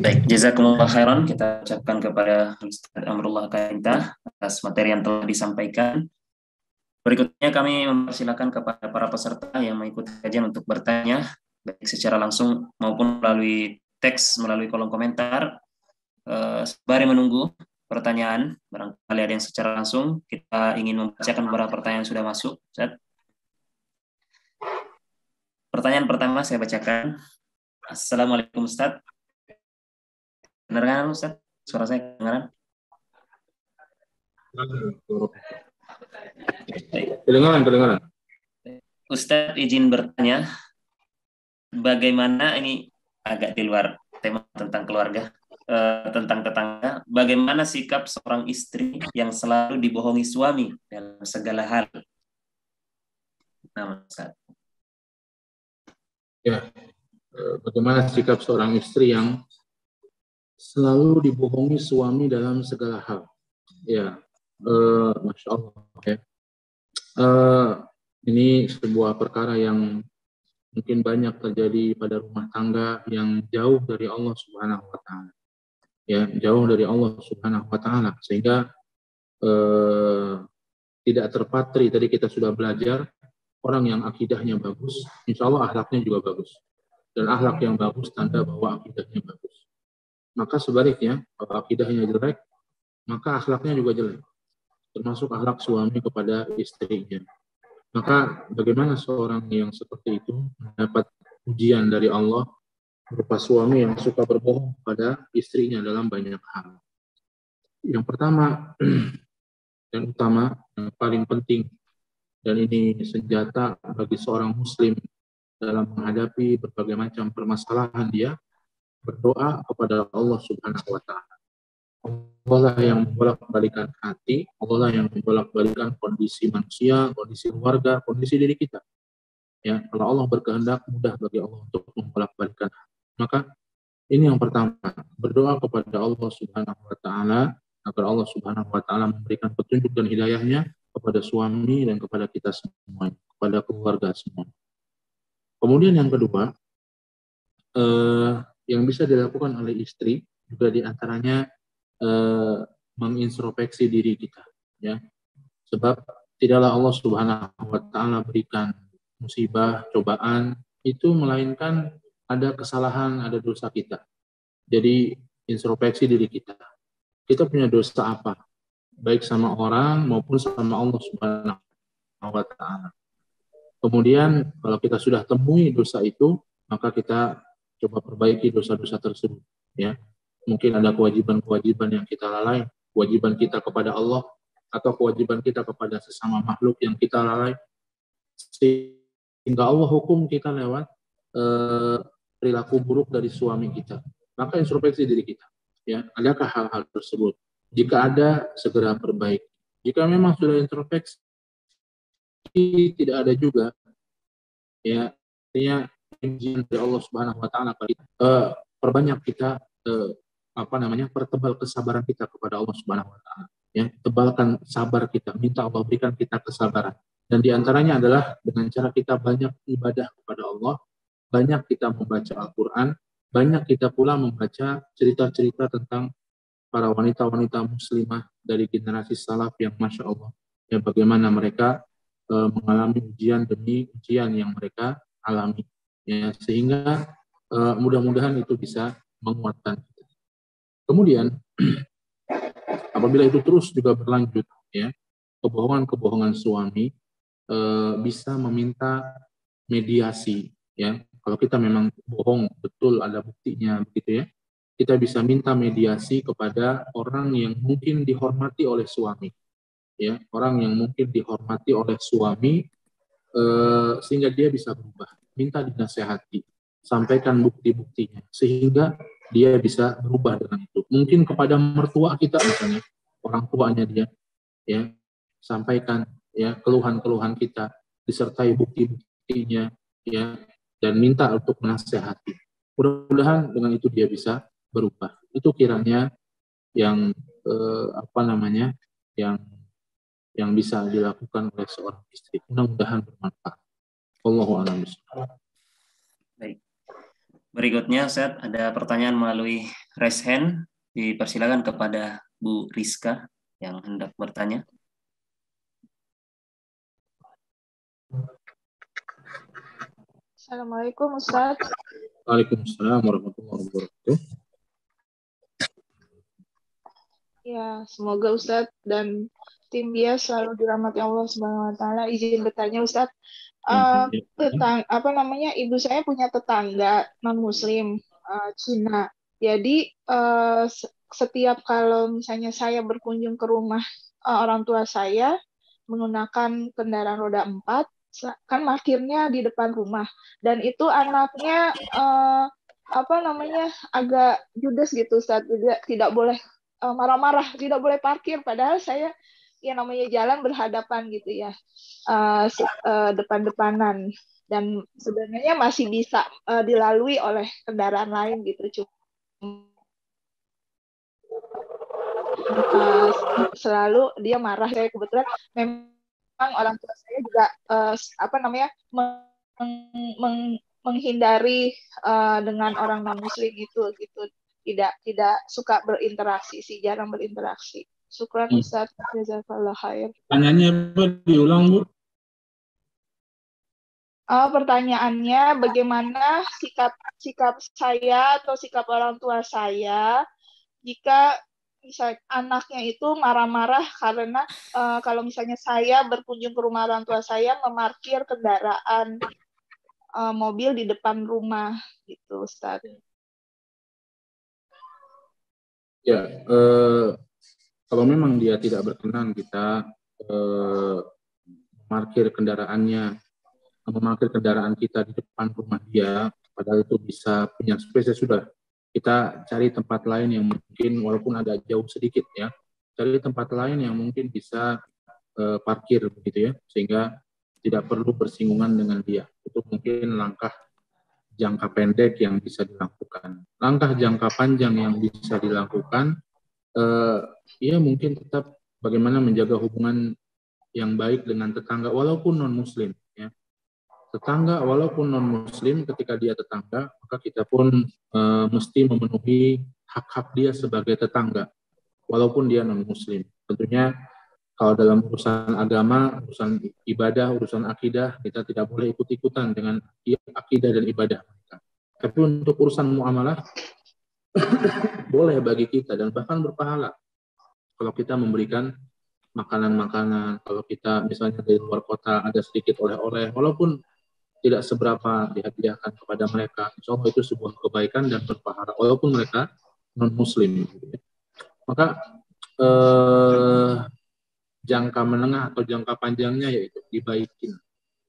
Baik, jazakumullah khairan. Kita ucapkan kepada Ustaz Amrullah Kainta atas materi yang telah disampaikan. Berikutnya kami mempersilakan kepada para peserta yang mengikuti kajian untuk bertanya, baik secara langsung maupun melalui teks, melalui kolom komentar. Sembari menunggu pertanyaan, barangkali ada yang secara langsung, kita ingin membacakan beberapa pertanyaan yang sudah masuk. Ustaz. Pertanyaan pertama saya bacakan. Assalamualaikum Ustaz. Kedengaran Ustaz? Suara saya kedengaran? Kedengaran. Ustaz izin bertanya, bagaimana, ini agak di luar tema tentang keluarga, tentang tetangga, bagaimana sikap seorang istri yang selalu dibohongi suami dalam segala hal? Nah, Ustaz. Ya, bagaimana sikap seorang istri yang selalu dibohongi suami dalam segala hal? Ya, Masya Allah. Ya. Ini sebuah perkara yang mungkin banyak terjadi pada rumah tangga yang jauh dari Allah Subhanahu wa taala. Ya, jauh dari Allah Subhanahu wa taala, sehingga tidak terpatri. Tadi kita sudah belajar, orang yang akidahnya bagus, insya Allah akhlaknya juga bagus. Dan akhlak yang bagus tanda bahwa akidahnya bagus. Maka sebaliknya, kalau akidahnya jelek, maka akhlaknya juga jelek. Termasuk akhlak suami kepada istrinya. Maka bagaimana seorang yang seperti itu mendapat ujian dari Allah berupa suami yang suka berbohong pada istrinya dalam banyak hal. Yang pertama dan utama, yang paling penting, dan ini senjata bagi seorang muslim dalam menghadapi berbagai macam permasalahan dia, berdoa kepada Allah Subhanahu wa taala. Allah lah yang membolak-balikan hati, Allah lah yang membolak-balikan kondisi manusia, kondisi keluarga, kondisi diri kita. Ya, kalau Allah berkehendak, mudah bagi Allah untuk membolak-balikan hati. Maka ini yang pertama, berdoa kepada Allah Subhanahu wa taala agar Allah Subhanahu wa taala memberikan petunjuk dan hidayahnya kepada suami dan kepada kita semua, kepada keluarga semua. Kemudian yang kedua, yang bisa dilakukan oleh istri juga diantaranya mengintrospeksi diri kita, ya. Sebab tidaklah Allah Subhanahu wa taala berikan musibah, cobaan itu melainkan ada kesalahan, ada dosa kita. Jadi introspeksi diri kita. Kita punya dosa apa? Baik sama orang maupun sama Allah Subhanahu wa taala. Kemudian kalau kita sudah temui dosa itu, maka kita coba perbaiki dosa-dosa tersebut, ya. Mungkin ada kewajiban-kewajiban yang kita lalai, kewajiban kita kepada Allah atau kewajiban kita kepada sesama makhluk yang kita lalai, sehingga Allah hukum kita lewat perilaku buruk dari suami kita. Maka introspeksi diri kita, ya, adakah hal-hal tersebut? Jika ada, segera perbaiki. Jika memang sudah introspeksi tidak ada juga, ya, artinya ujian dari Allah Subhanahu wa taala, perbanyak kita pertebal kesabaran kita kepada Allah Subhanahu wa taala, ya, tebalkan sabar kita, minta Allah berikan kita kesabaran. Dan diantaranya adalah dengan cara kita banyak ibadah kepada Allah, banyak kita membaca Al-Quran, banyak kita pula membaca cerita-cerita tentang para wanita-wanita muslimah dari generasi salaf yang Masya Allah, ya, bagaimana mereka mengalami ujian demi ujian yang mereka alami, ya, sehingga mudah-mudahan itu bisa menguatkan kita. Kemudian apabila itu terus juga berlanjut, ya, kebohongan-kebohongan suami, bisa meminta mediasi, ya. Kalau kita memang bohong betul ada buktinya begitu, ya, kita bisa minta mediasi kepada orang yang mungkin dihormati oleh suami, ya, orang yang mungkin dihormati oleh suami, sehingga dia bisa berubah, minta dinasehati, sampaikan bukti-buktinya sehingga dia bisa berubah dengan itu. Mungkin kepada mertua kita misalnya, orang tuanya dia, ya, sampaikan, ya, keluhan-keluhan kita disertai bukti-buktinya, ya, dan minta untuk menasehati. Mudah-mudahan dengan itu dia bisa berubah. Itu kiranya yang yang bisa dilakukan oleh seorang istri. Mudah-mudahan bermanfaat. Wallahu a'lam bishawab. Baik. Berikutnya, Ustaz, ada pertanyaan melalui raise hand. Dipersilakan kepada Bu Rizka yang hendak bertanya. Assalamualaikum, Ustaz. Waalaikumsalam warahmatullahi wabarakatuh. Ya, semoga Ustaz dan tim BIAS selalu dirahmati Allah Subhanahu wa taala. Izin bertanya, Ustaz. Ibu saya punya tetangga non-muslim Cina. Jadi setiap kalau misalnya saya berkunjung ke rumah orang tua saya menggunakan kendaraan roda 4, kan parkirnya di depan rumah, dan itu anaknya agak judes gitu, Ustaz. Tidak boleh marah-marah, tidak boleh parkir, padahal saya ya namanya jalan berhadapan gitu ya, depan-depanan, dan sebenarnya masih bisa dilalui oleh kendaraan lain gitu. Selalu dia marah. Saya kebetulan memang orang tua saya juga menghindari dengan orang non muslim itu gitu, tidak suka berinteraksi sih, jarang berinteraksi. Syukran Ustaz, jazakallah khair. Pertanyaannya apa, diulang Bu? Pertanyaannya, bagaimana sikap saya atau sikap orang tua saya jika misalnya anaknya itu marah-marah karena kalau misalnya saya berkunjung ke rumah orang tua saya memarkir kendaraan mobil di depan rumah gitu, Ustaz. Ya, kalau memang dia tidak berkenan kita memarkir kendaraan kita di depan rumah dia, padahal itu bisa punya space, sudah kita cari tempat lain yang mungkin walaupun agak jauh sedikit ya, cari tempat lain yang mungkin bisa parkir begitu ya, sehingga tidak perlu bersinggungan dengan dia. Itu mungkin langkah jangka pendek yang bisa dilakukan. Langkah jangka panjang yang bisa dilakukan, ya mungkin tetap bagaimana menjaga hubungan yang baik dengan tetangga walaupun non muslim ya. Tetangga walaupun non-muslim, ketika dia tetangga, maka kita pun mesti memenuhi hak-hak dia sebagai tetangga, walaupun dia non-muslim. Tentunya kalau dalam urusan agama, urusan ibadah, urusan akidah, kita tidak boleh ikut-ikutan dengan akidah dan ibadah mereka. Tapi untuk urusan muamalah, boleh bagi kita dan bahkan berpahala. Kalau kita memberikan makanan-makanan, kalau kita misalnya dari luar kota ada sedikit oleh-oleh, walaupun tidak seberapa dihadiahkan kepada mereka, insya Allah itu sebuah kebaikan dan berpahala walaupun mereka non muslim. Maka jangka menengah atau jangka panjangnya yaitu dibaikin.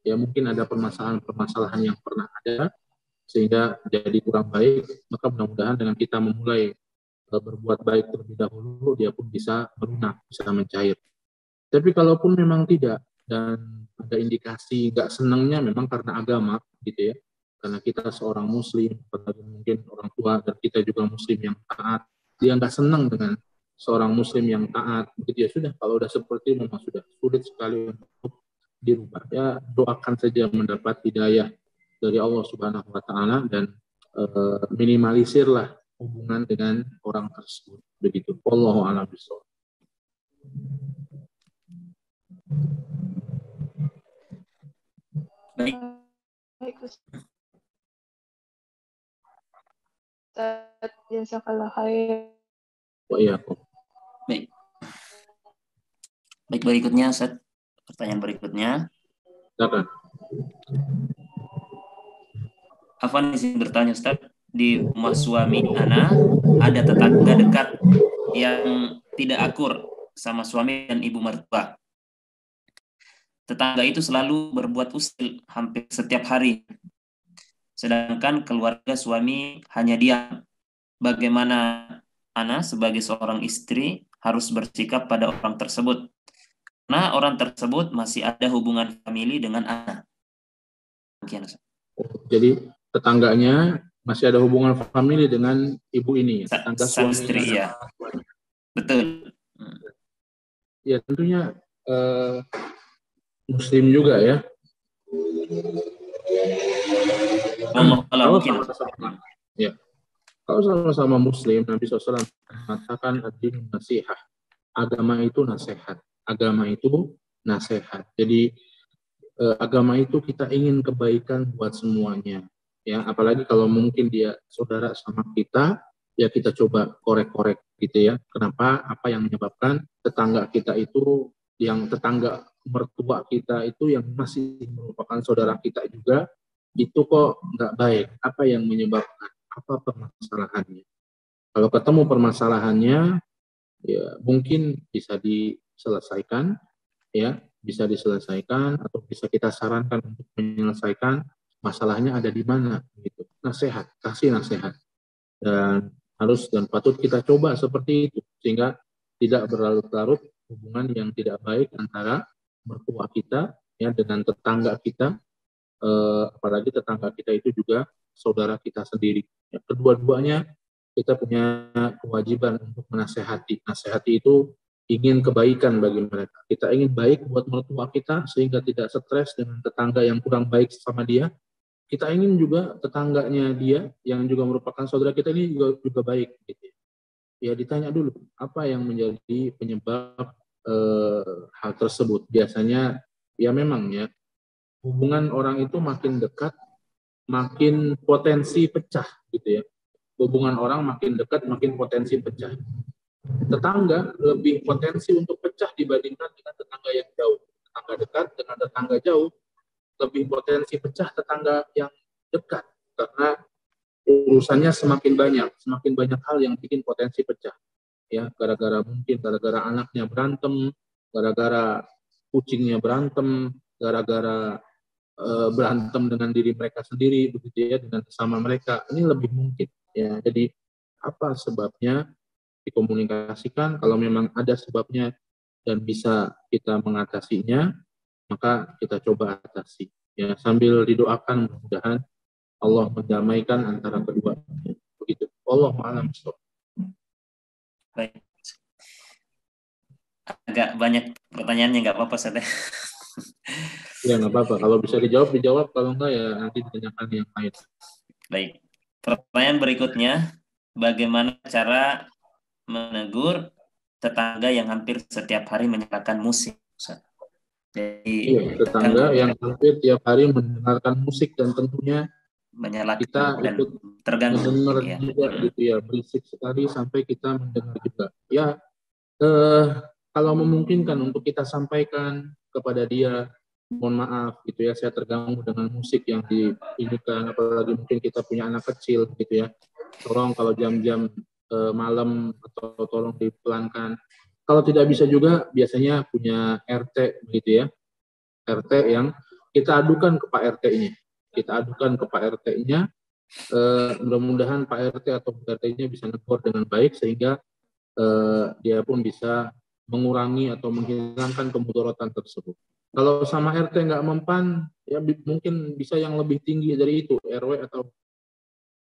Ya mungkin ada permasalahan yang pernah ada sehingga jadi kurang baik, maka mudah-mudahan dengan kita memulai berbuat baik terlebih dahulu, dia pun bisa melunak, bisa mencair. Tapi kalaupun memang tidak dan ada indikasi nggak senangnya memang karena agama gitu ya, karena kita seorang muslim, mungkin orang tua dan kita juga muslim yang taat, dia nggak senang dengan seorang muslim yang taat begitu ya, sudah, kalau udah seperti itu memang sudah sulit sekali untuk dirubah ya. Doakan saja mendapat hidayah dari Allah Subhanahu wa taala dan minimalisirlah hubungan dengan orang tersebut begitu. Wallahu a'lam bishawab. Baik. Jazakallah khair. Baik. Baik, berikutnya Ustaz. Pertanyaan berikutnya. Silakan. Afwan izin bertanya Ustaz, di rumah suami ana ada tetangga dekat yang tidak akur sama suami dan ibu mertua. Tetangga itu selalu berbuat usil hampir setiap hari. Sedangkan keluarga suami hanya diam. Bagaimana ana sebagai seorang istri harus bersikap pada orang tersebut? Karena orang tersebut masih ada hubungan famili dengan ana. Jadi tetangganya masih ada hubungan famili dengan ibu ini ya, tetangga sang suami istri ya. Betul. Ya tentunya muslim juga ya. Ya. Kalau sama-sama muslim, Nabi SAW mengatakan ad-din nasihah. Agama itu nasihat. Agama itu nasihat. Jadi agama itu kita ingin kebaikan buat semuanya. Ya, apalagi kalau mungkin dia saudara sama kita, ya kita coba korek-korek gitu ya. Kenapa? Apa yang menyebabkan tetangga kita itu, yang tetangga mertua kita itu yang masih merupakan saudara kita juga, itu kok nggak baik? Apa yang menyebabkan? Apa permasalahannya? Kalau ketemu permasalahannya, ya mungkin bisa diselesaikan, ya bisa diselesaikan atau bisa kita sarankan untuk menyelesaikan masalahnya ada di mana, gitu. Nasihat, kasih nasihat, dan harus dan patut kita coba seperti itu sehingga tidak berlarut-larut hubungan yang tidak baik antara mertua kita ya dengan tetangga kita, apalagi tetangga kita itu juga saudara kita sendiri. Ya, kedua-duanya kita punya kewajiban untuk menasehati. Nasehati itu ingin kebaikan bagi mereka. Kita ingin baik buat mertua kita sehingga tidak stres dengan tetangga yang kurang baik sama dia. kita ingin juga tetangganya dia yang juga merupakan saudara kita ini juga baik gitu. Ya ditanya dulu apa yang menjadi penyebab hal tersebut. Biasanya ya memang ya hubungan orang itu makin dekat makin potensi pecah gitu ya. Hubungan orang makin dekat makin potensi pecah. Tetangga lebih potensi untuk pecah dibandingkan dengan tetangga yang jauh. Tetangga dekat dengan tetangga jauh lebih potensi pecah tetangga yang dekat karena urusannya semakin banyak hal yang bikin potensi pecah ya, gara-gara anaknya berantem, gara-gara kucingnya berantem, gara-gara berantem dengan diri mereka sendiri begitu ya, dengan sesama mereka, ini lebih mungkin ya. Jadi apa sebabnya dikomunikasikan, kalau memang ada sebabnya dan bisa kita mengatasinya, maka kita coba atasi ya, sambil didoakan mudah-mudahan Allah mendamaikan antara kedua. Begitu. Wallahu a'lam bishawab. Baik. Agak banyak pertanyaannya, nggak apa-apa Ustaz. Ya nggak apa-apa. Kalau bisa dijawab. Kalau enggak ya nanti ditanyakan yang lain. Baik. Pertanyaan berikutnya, bagaimana cara menegur tetangga yang hampir setiap hari menyalakan musik? Jadi tetangga yang hampir tiap hari mendengarkan musik dan tentunya menyalakan kita dan ikut terganggu mendengar ya. juga gitu ya, berisik sekali sampai kita mendengar juga. Ya kalau memungkinkan untuk kita sampaikan kepada dia, mohon maaf gitu ya, saya terganggu dengan musik yang diinginkan, apalagi mungkin kita punya anak kecil gitu ya. Tolong kalau jam-jam malam atau tolong dipelankan. Kalau tidak bisa juga biasanya punya RT gitu ya. RT yang kita adukan ke Pak RT-nya. Kita adukan ke Pak RT-nya. Mudah-mudahan Pak RT atau Pak RT-nya bisa negur dengan baik sehingga dia pun bisa mengurangi atau menghilangkan kemudaratan tersebut. Kalau sama RT nggak mempan, ya mungkin bisa yang lebih tinggi dari itu, RW atau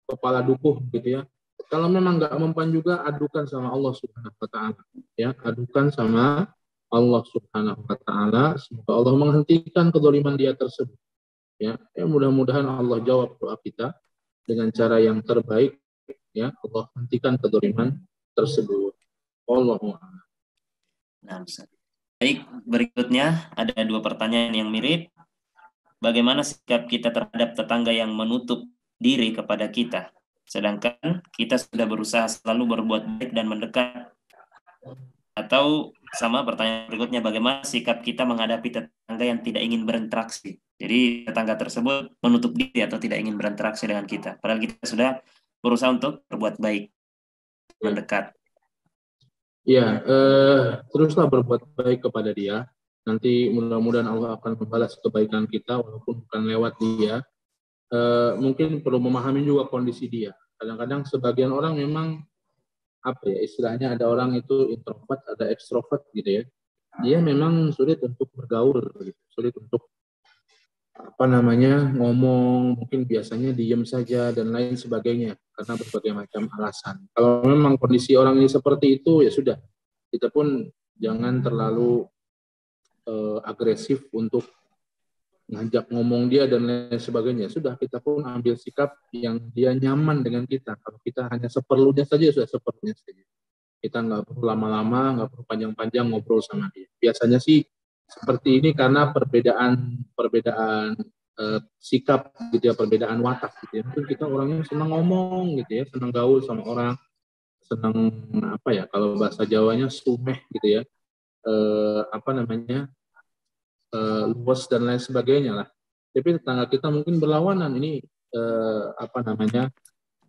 kepala dukuh gitu ya. Kalau memang nggak mempan juga, adukan sama Allah Subhanahu wa Ta'ala. Ya, adukan sama Allah Subhanahu wa Ta'ala. Semoga Allah menghentikan kezaliman dia tersebut. Ya, mudah-mudahan Allah jawab doa kita dengan cara yang terbaik. Ya, Allah hentikan kezaliman tersebut. Wallahu a'lam. Nah, baik, berikutnya ada 2 pertanyaan yang mirip. Bagaimana sikap kita terhadap tetangga yang menutup diri kepada kita, sedangkan kita sudah berusaha selalu berbuat baik dan mendekat? Atau sama pertanyaan berikutnya, bagaimana sikap kita menghadapi tetangga yang tidak ingin berinteraksi? Jadi tetangga tersebut menutup diri atau tidak ingin berinteraksi dengan kita, padahal kita sudah berusaha untuk berbuat baik, mendekat. Ya, teruslah berbuat baik kepada dia. Nanti mudah-mudahan Allah akan membalas kebaikan kita walaupun bukan lewat dia. Mungkin perlu memahami juga kondisi dia. Kadang-kadang sebagian orang memang apa ya istilahnya, ada orang itu introvert, ada ekstrovert gitu ya. Dia memang sulit untuk bergaul, gitu. Sulit untuk ngomong, mungkin biasanya diem saja dan lain sebagainya karena berbagai macam alasan. Kalau memang kondisi orang ini seperti itu, ya sudah, kita pun jangan terlalu agresif untuk ngajak ngomong dia dan lain sebagainya. Sudah, kita pun ambil sikap yang dia nyaman dengan kita. Kalau kita hanya seperlunya saja, sudah seperlunya saja. Kita nggak perlu lama-lama, nggak perlu panjang-panjang ngobrol sama dia. Biasanya sih seperti ini karena perbedaan sikap gitu ya, perbedaan watak gitu ya. Mungkin kita orangnya senang ngomong gitu ya, senang gaul sama orang, senang kalau bahasa Jawanya sumeh gitu ya, luas dan lain sebagainya lah. Tapi tetangga kita mungkin berlawanan, ini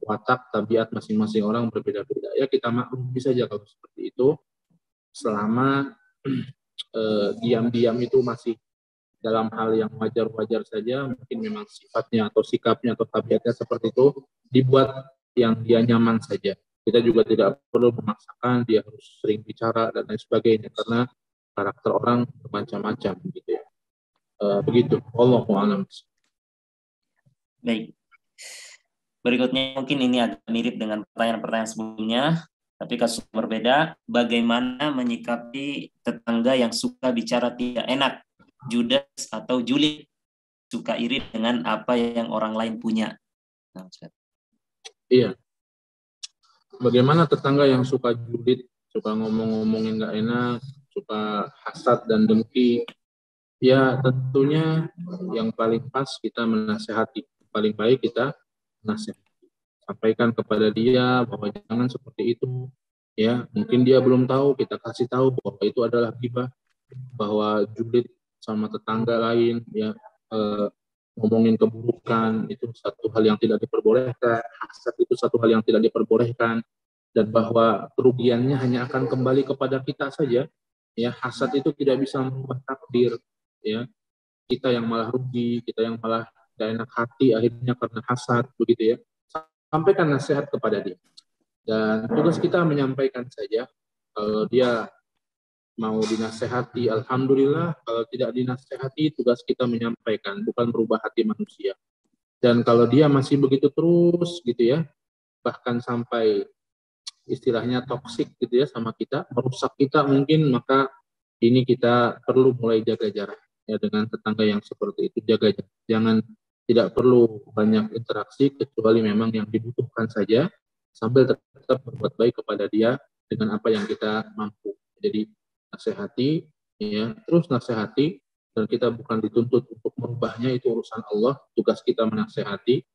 watak, tabiat masing-masing orang berbeda-beda. Ya kita maklumi saja kalau seperti itu, selama diam-diam itu masih dalam hal yang wajar-wajar saja, mungkin memang sifatnya atau sikapnya atau tabiatnya seperti itu, dibuat yang dia nyaman saja. Kita juga tidak perlu memaksakan dia harus sering bicara dan lain sebagainya, karena karakter orang bermacam-macam gitu ya. Begitu. Wallahu a'lam. Baik. Berikutnya mungkin ini agak mirip dengan pertanyaan-pertanyaan sebelumnya, tapi kasus berbeda. Bagaimana menyikapi tetangga yang suka bicara tidak enak, judes atau julid? suka iri dengan apa yang orang lain punya. Nah, Ustaz. Iya. Bagaimana tetangga yang suka julid, suka ngomong-ngomongin nggak enak, suka hasad dan dengki? Ya tentunya yang paling pas kita menasehati, paling baik kita nasihati. Sampaikan kepada dia bahwa jangan seperti itu. Ya, mungkin dia belum tahu, kita kasih tahu bahwa itu adalah ghibah, bahwa julid sama tetangga lain, ya, ngomongin keburukan itu satu hal yang tidak diperbolehkan, hasad itu satu hal yang tidak diperbolehkan, dan bahwa kerugiannya hanya akan kembali kepada kita saja. Ya, hasad itu tidak bisa merubah takdir. Ya, kita yang malah rugi, kita yang malah gak enak hati akhirnya karena hasad, begitu ya. Sampaikan nasihat kepada dia. Dan tugas kita menyampaikan saja. Kalau dia mau dinasehati, alhamdulillah. Kalau tidak dinasehati, tugas kita menyampaikan, bukan merubah hati manusia. Dan kalau dia masih begitu terus gitu ya, bahkan sampai istilahnya toksik gitu ya sama kita, merusak kita mungkin, maka ini kita perlu mulai jaga jarak ya dengan tetangga yang seperti itu. Jaga jarak. Jangan, tidak perlu banyak interaksi kecuali memang yang dibutuhkan saja, sambil tetap berbuat baik kepada dia dengan apa yang kita mampu. Jadi nasihati, ya, terus nasihati, dan kita bukan dituntut untuk merubahnya, itu urusan Allah. Tugas kita menasihati.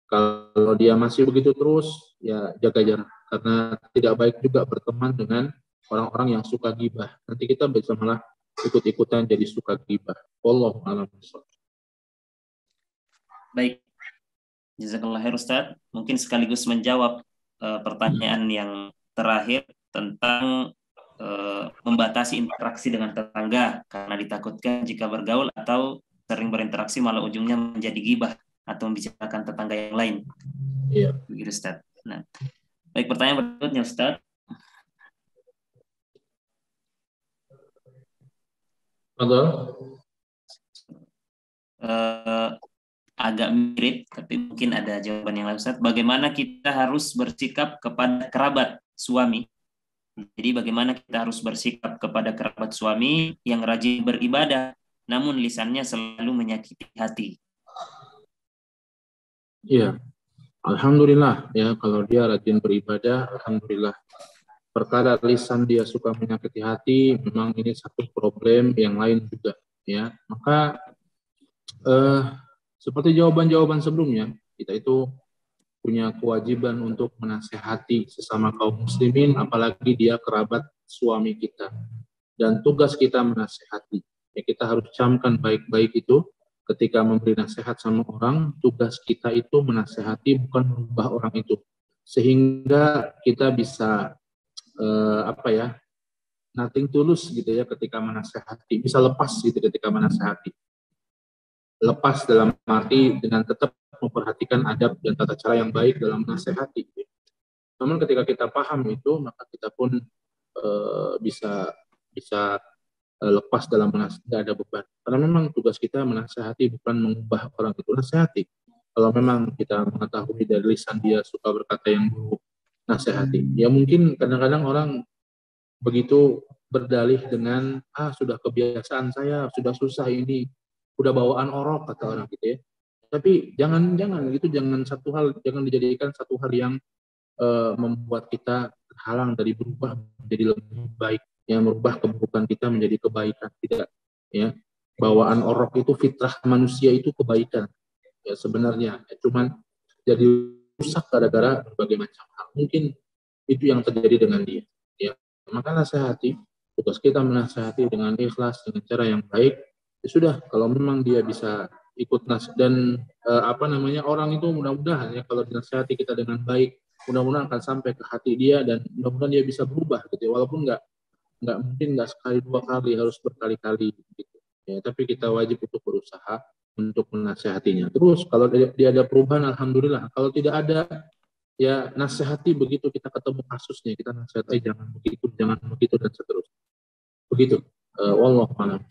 Kalau dia masih begitu terus, ya jaga jarak, karena tidak baik juga berteman dengan orang-orang yang suka gibah. Nanti kita bisa malah ikut-ikutan jadi suka gibah. Wallahu a'lam bishawab. Baik, jazakallah khair Ustaz. Mungkin sekaligus menjawab pertanyaan yang terakhir tentang membatasi interaksi dengan tetangga karena ditakutkan jika bergaul atau sering berinteraksi malah ujungnya menjadi gibah atau membicarakan tetangga yang lain. Iya. Begitu Ustaz. Nah, baik, pertanyaan berikutnya Ustaz. Agak mirip, tapi mungkin ada jawaban yang lain Ustaz. Bagaimana kita harus bersikap kepada kerabat suami? Jadi bagaimana kita harus bersikap kepada kerabat suami yang rajin beribadah, namun lisannya selalu menyakiti hati? Iya, alhamdulillah ya, kalau dia rajin beribadah, alhamdulillah. Perkara lisan dia suka menyakiti hati, memang ini satu problem, yang lain juga ya. Maka seperti jawaban-jawaban sebelumnya, kita itu punya kewajiban untuk menasehati sesama kaum muslimin, apalagi dia kerabat suami kita. Dan tugas kita menasehati. Ya, kita harus camkan baik-baik itu. Ketika memberi nasihat sama orang, tugas kita itu menasehati, bukan merubah orang itu. Sehingga kita bisa nothing tulus gitu ya ketika menasehati. Bisa lepas gitu ketika menasehati. Lepas dalam arti dengan tetap memperhatikan adab dan tata cara yang baik dalam menasehati. Namun ketika kita paham itu, maka kita pun bisa lepas dalam menasehati, tidak ada beban. Karena memang tugas kita menasehati, bukan mengubah orang itu. Nasehati. Kalau memang kita mengetahui dari lisan dia suka berkata yang buruk, nasehati. Ya mungkin kadang-kadang orang begitu berdalih dengan sudah kebiasaan saya, sudah susah ini, udah bawaan orok kata orang gitu ya. Tapi jangan satu hal, jangan dijadikan satu hal yang membuat kita terhalang dari berubah menjadi lebih baik, yang merubah keburukan kita menjadi kebaikan. Tidak ya, bawaan orok itu fitrah manusia, itu kebaikan ya sebenarnya, cuman jadi rusak gara-gara berbagai macam hal. Mungkin itu yang terjadi dengan dia ya. Maka nasihati, tugas kita menasihati dengan ikhlas, dengan cara yang baik. Ya sudah, kalau memang dia bisa ikut dan orang itu mudah-mudahan ya, kalau dinasihati kita dengan baik, mudah-mudahan akan sampai ke hati dia, dan mudah-mudahan dia bisa berubah gitu ya. Walaupun nggak mungkin nggak sekali dua kali, harus berkali-kali gitu ya. Tapi kita wajib untuk berusaha untuk menasihatinya. Terus kalau dia ada perubahan, alhamdulillah. Kalau tidak ada, ya nasihati begitu kita ketemu kasusnya, kita nasihati jangan begitu, dan seterusnya. Begitu. Wallahu a'lam.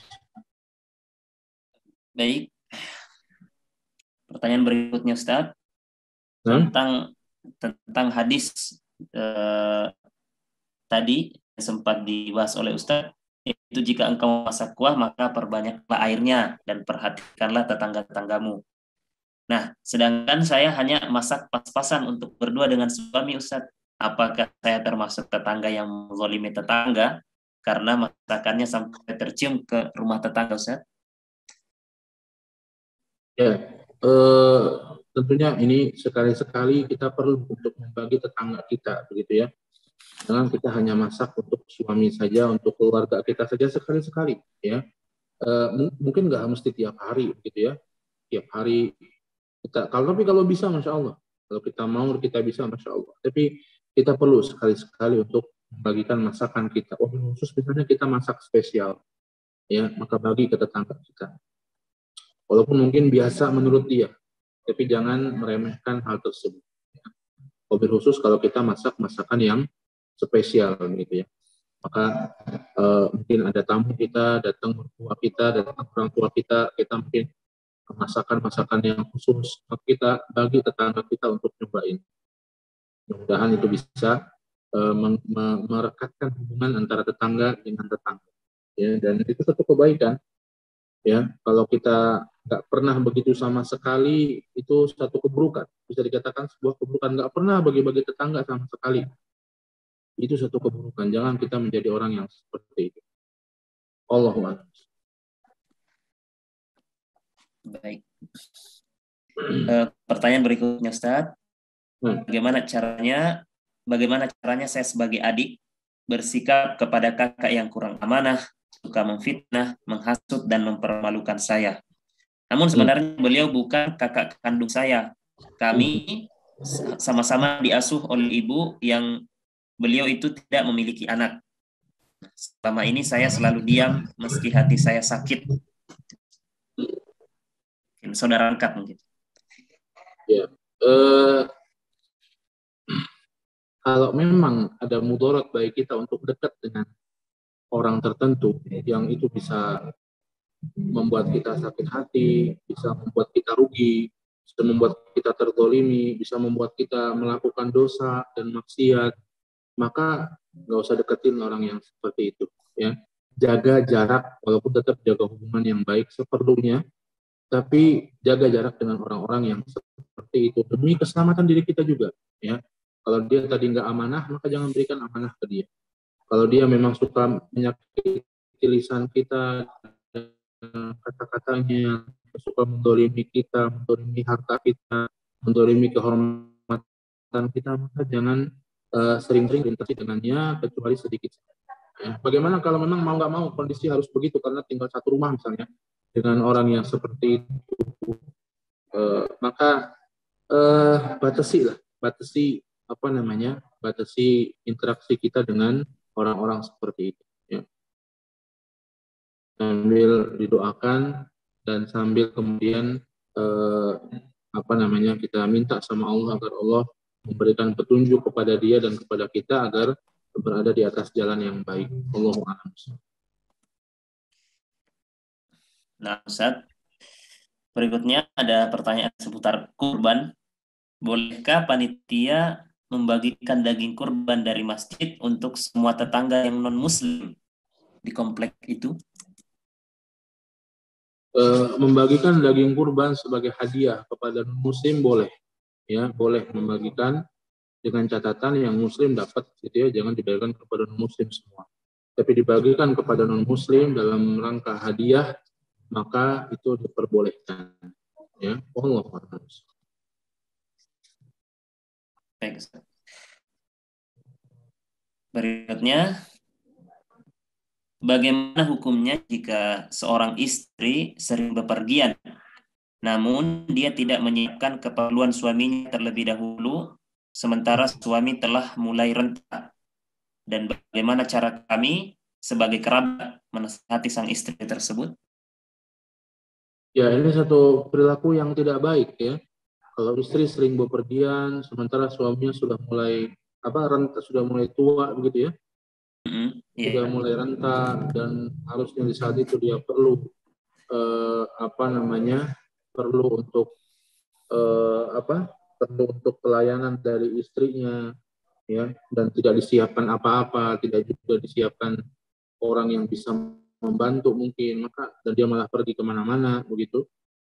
Baik. Pertanyaan berikutnya Ustaz. Tentang hadis tadi sempat dibahas oleh Ustaz, Itu jika engkau memasak kuah, maka perbanyaklah airnya dan perhatikanlah tetangga-tetanggamu. Nah, sedangkan saya hanya masak pas-pasan untuk berdua dengan suami, Ustadz. Apakah saya termasuk tetangga yang menzalimi tetangga karena masakannya sampai tercium ke rumah tetangga, Ustadz? Ya, tentunya ini sekali-sekali kita perlu untuk membagi tetangga kita, begitu ya. Jangan kita hanya masak untuk suami saja, untuk keluarga kita saja sekali-sekali, ya. Mungkin nggak mesti tiap hari, begitu ya. Tiap hari kita, kalau bisa, masya Allah. Kalau kita mau, kita bisa, masya Allah. Tapi kita perlu sekali-sekali untuk membagikan masakan kita. Oh, khusus misalnya kita masak spesial, ya, maka bagi ke tetangga kita. Walaupun mungkin biasa menurut dia, tapi jangan meremehkan hal tersebut. Mobil khusus kalau kita masak masakan yang spesial gitu ya. Maka mungkin ada tamu kita, datang mertua kita, datang orang tua kita mungkin masakan-masakan yang khusus, maka kita bagi tetangga kita untuk nyobain. Mudah-mudahan itu bisa merekatkan hubungan antara tetangga dengan tetangga. Ya, dan itu satu kebaikan. Ya, kalau kita nggak pernah begitu sama sekali, itu satu keburukan. Bisa dikatakan sebuah keburukan, nggak pernah bagi-bagi tetangga sama sekali. Itu satu keburukan. Jangan kita menjadi orang yang seperti itu. Allahu Akbar. Baik. Pertanyaan berikutnya, Ustaz. Bagaimana caranya saya sebagai adik bersikap kepada kakak yang kurang amanah, suka memfitnah, menghasut, dan mempermalukan saya. Namun sebenarnya beliau bukan kakak kandung saya. Kami sama-sama diasuh oleh ibu yang beliau itu tidak memiliki anak. Selama ini saya selalu diam meski hati saya sakit. Saudara angkat mungkin. Ya, kalau memang ada mudarat bagi kita untuk dekat dengan orang tertentu yang itu bisa membuat kita sakit hati, bisa membuat kita rugi, bisa membuat kita terzalimi, bisa membuat kita melakukan dosa dan maksiat, maka nggak usah deketin orang yang seperti itu. Ya, jaga jarak, walaupun tetap jaga hubungan yang baik seperlunya, tapi jaga jarak dengan orang-orang yang seperti itu demi keselamatan diri kita juga. Ya, kalau dia tadi nggak amanah, maka jangan berikan amanah ke dia. Kalau dia memang suka menyakiti lisan kita, kata-katanya, suka mendolimi kita, mendolimi harta kita, mendolimi kehormatan kita, maka jangan sering-sering berinteraksi dengannya, kecuali sedikit. Ya. Bagaimana kalau memang mau nggak mau kondisi harus begitu karena tinggal satu rumah misalnya dengan orang yang seperti itu, maka batasi interaksi kita dengan orang-orang seperti itu. Ya. Sambil didoakan dan sambil kemudian kita minta sama Allah agar Allah memberikan petunjuk kepada dia dan kepada kita agar berada di atas jalan yang baik. Allahu a'lam. Nah, Ustaz, berikutnya ada pertanyaan seputar kurban. Bolehkah panitia membagikan daging kurban dari masjid untuk semua tetangga yang non-muslim di komplek itu? Membagikan daging kurban sebagai hadiah kepada non-muslim boleh. Ya, boleh membagikan dengan catatan yang muslim dapat, gitu ya, jangan dibagikan kepada non-muslim semua. Tapi dibagikan kepada non-muslim dalam rangka hadiah, maka itu diperbolehkan. Ya, Allah. Baik. Berikutnya, bagaimana hukumnya jika seorang istri sering bepergian, namun dia tidak menyiapkan keperluan suaminya terlebih dahulu, sementara suami telah mulai renta? Dan bagaimana cara kami sebagai kerabat menasihati sang istri tersebut? Ya, ini satu perilaku yang tidak baik ya. Kalau istri sering bepergian, sementara suaminya sudah mulai renta, sudah mulai tua begitu ya, sudah mulai renta, dan harusnya di saat itu dia perlu perlu untuk pelayanan dari istrinya, ya, dan tidak disiapkan apa-apa, tidak juga disiapkan orang yang bisa membantu mungkin, maka dan dia malah pergi kemana-mana begitu,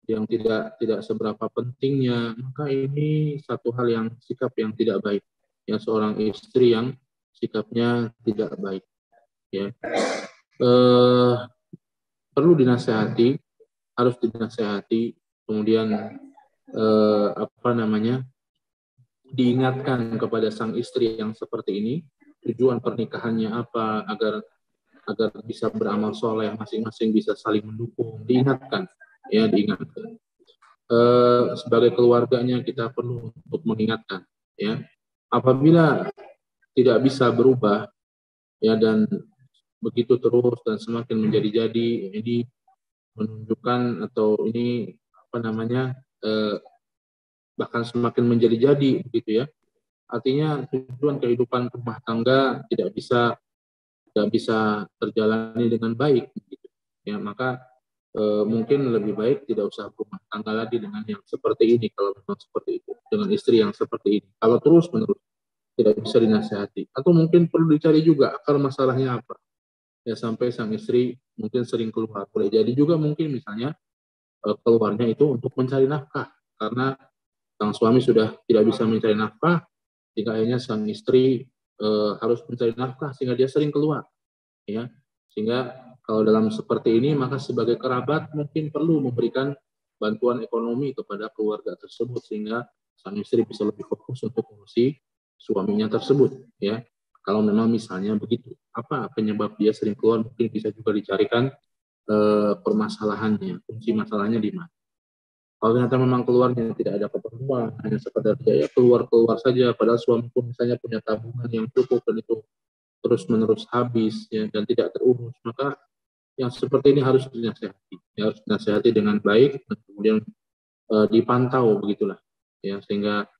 yang tidak seberapa pentingnya, maka ini satu hal yang sikap yang tidak baik, ya, seorang istri yang sikapnya tidak baik, ya. Perlu dinasehati, harus dinasehati, kemudian diingatkan kepada sang istri yang seperti ini, tujuan pernikahannya apa, agar bisa beramal soleh, masing-masing bisa saling mendukung, diingatkan. Sebagai keluarganya kita perlu untuk mengingatkan, ya. Apabila tidak bisa berubah, ya, dan begitu terus dan semakin menjadi-jadi, ini menunjukkan atau ini bahkan semakin menjadi-jadi begitu, ya. Artinya tujuan kehidupan rumah tangga tidak bisa terjalani dengan baik begitu, ya. Maka mungkin lebih baik tidak usah berumah tangga lagi dengan yang seperti ini, kalau memang seperti itu, dengan istri yang seperti ini. Kalau terus-menerus tidak bisa dinasihati, atau mungkin perlu dicari juga akar masalahnya apa, ya, sampai sang istri mungkin sering keluar. Boleh jadi juga mungkin misalnya keluarnya itu untuk mencari nafkah, karena sang suami sudah tidak bisa mencari nafkah, sehingga akhirnya sang istri harus mencari nafkah, sehingga dia sering keluar, ya. Sehingga kalau dalam seperti ini, maka sebagai kerabat mungkin perlu memberikan bantuan ekonomi kepada keluarga tersebut, sehingga sang istri bisa lebih fokus untuk mengurusi suaminya tersebut, ya. Kalau memang misalnya begitu, apa penyebab dia sering keluar, mungkin bisa juga dicarikan permasalahannya, kunci masalahnya di mana. Kalau ternyata memang keluarnya tidak ada keperluan, hanya sekedar dia keluar saja, padahal suami pun misalnya punya tabungan yang cukup dan itu terus-menerus habis, ya, dan tidak terurus, maka yang seperti ini harus dinasihati, ya, harus dinasihati dengan baik, dan kemudian dipantau begitulah, ya, sehingga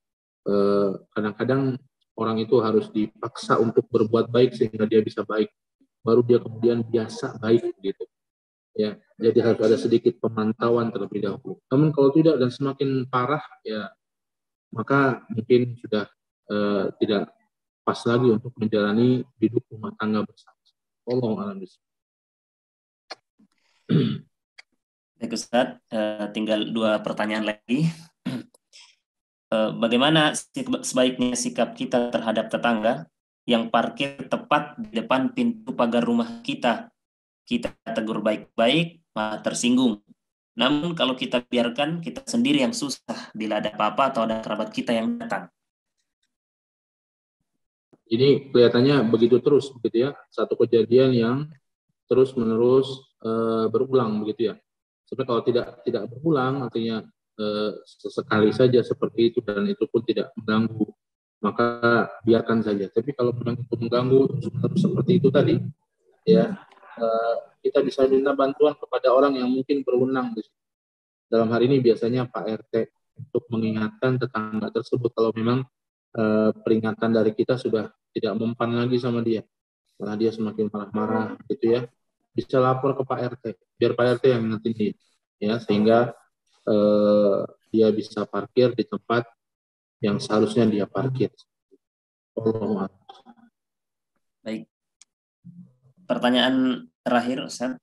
kadang-kadang orang itu harus dipaksa untuk berbuat baik sehingga dia bisa baik, baru dia kemudian biasa baik gitu, ya. Jadi harus ada sedikit pemantauan terlebih dahulu. Namun kalau tidak dan semakin parah, ya, maka mungkin sudah tidak pas lagi untuk menjalani hidup rumah tangga bersama. Wallahu a'lam bishawab. Baik Ustaz, tinggal 2 pertanyaan lagi. Bagaimana sebaiknya sikap kita terhadap tetangga yang parkir tepat di depan pintu pagar rumah kita? Kita tegur baik-baik, malah tersinggung. Namun kalau kita biarkan, kita sendiri yang susah bila ada apa-apa atau ada kerabat kita yang datang. Ini kelihatannya begitu terus, begitu, ya. Satu kejadian yang terus-menerus berulang, begitu, ya. Tapi kalau tidak berulang, artinya sesekali saja seperti itu dan itu pun tidak mengganggu, maka biarkan saja. Tapi kalau memang itu mengganggu terus seperti itu tadi, ya, kita bisa minta bantuan kepada orang yang mungkin berwenang di situ. Dalam hal ini biasanya Pak RT, untuk mengingatkan tetangga tersebut kalau memang peringatan dari kita sudah tidak mempan lagi sama dia, karena dia semakin marah-marah gitu, ya. Bisa lapor ke Pak RT, biar Pak RT yang ngingetin dia, ya, sehingga dia bisa parkir di tempat yang seharusnya dia parkir. Baik. Pertanyaan terakhir, Ustaz.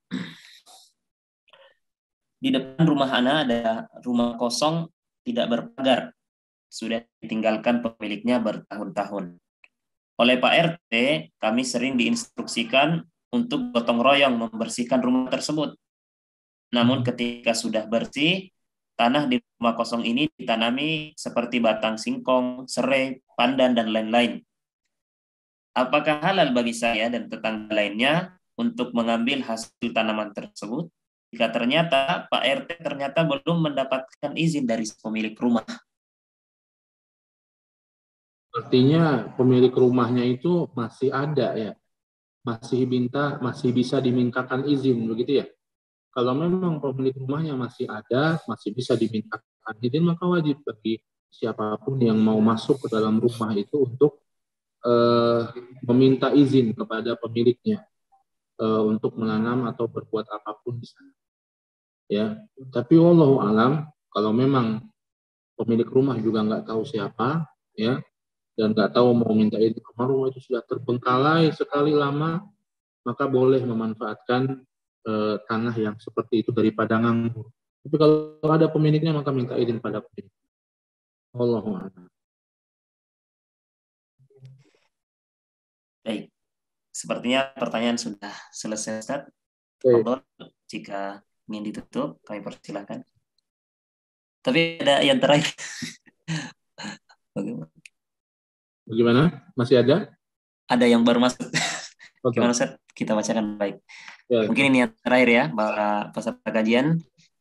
Di depan rumah Ana ada rumah kosong tidak berpagar. Sudah ditinggalkan pemiliknya bertahun-tahun. Oleh Pak RT, kami sering diinstruksikan untuk gotong royong membersihkan rumah tersebut. Namun ketika sudah bersih, tanah di rumah kosong ini ditanami seperti batang singkong, serai, pandan, dan lain-lain. Apakah halal bagi saya dan tetangga lainnya untuk mengambil hasil tanaman tersebut jika ternyata Pak RT ternyata belum mendapatkan izin dari pemilik rumah? Artinya pemilik rumahnya itu masih ada, ya, masih bisa dimintakan izin, begitu, ya. Kalau memang pemilik rumahnya masih ada, masih bisa dimintakan izin, maka wajib bagi siapapun yang mau masuk ke dalam rumah itu untuk meminta izin kepada pemiliknya untuk menanam atau berbuat apapun di sana, ya. Tapi wallahu alam, kalau memang pemilik rumah juga nggak tahu siapa, ya, dan nggak tahu mau minta izin, rumah itu sudah terbengkalai sekali lama, maka boleh memanfaatkan tanah yang seperti itu daripada nganggur. Tapi kalau ada pemiliknya maka minta izin pada pemilik. Wallahu a'lam. Baik, sepertinya pertanyaan sudah selesai, Ustaz. Baik. Jika ingin ditutup, kami persilahkan. Tapi ada yang terakhir. Bagaimana? Masih ada? Ada yang baru masuk. Betul. Gimana, Ustaz? Kita bacakan baik. Ya. Mungkin ini yang terakhir ya, para peserta kajian.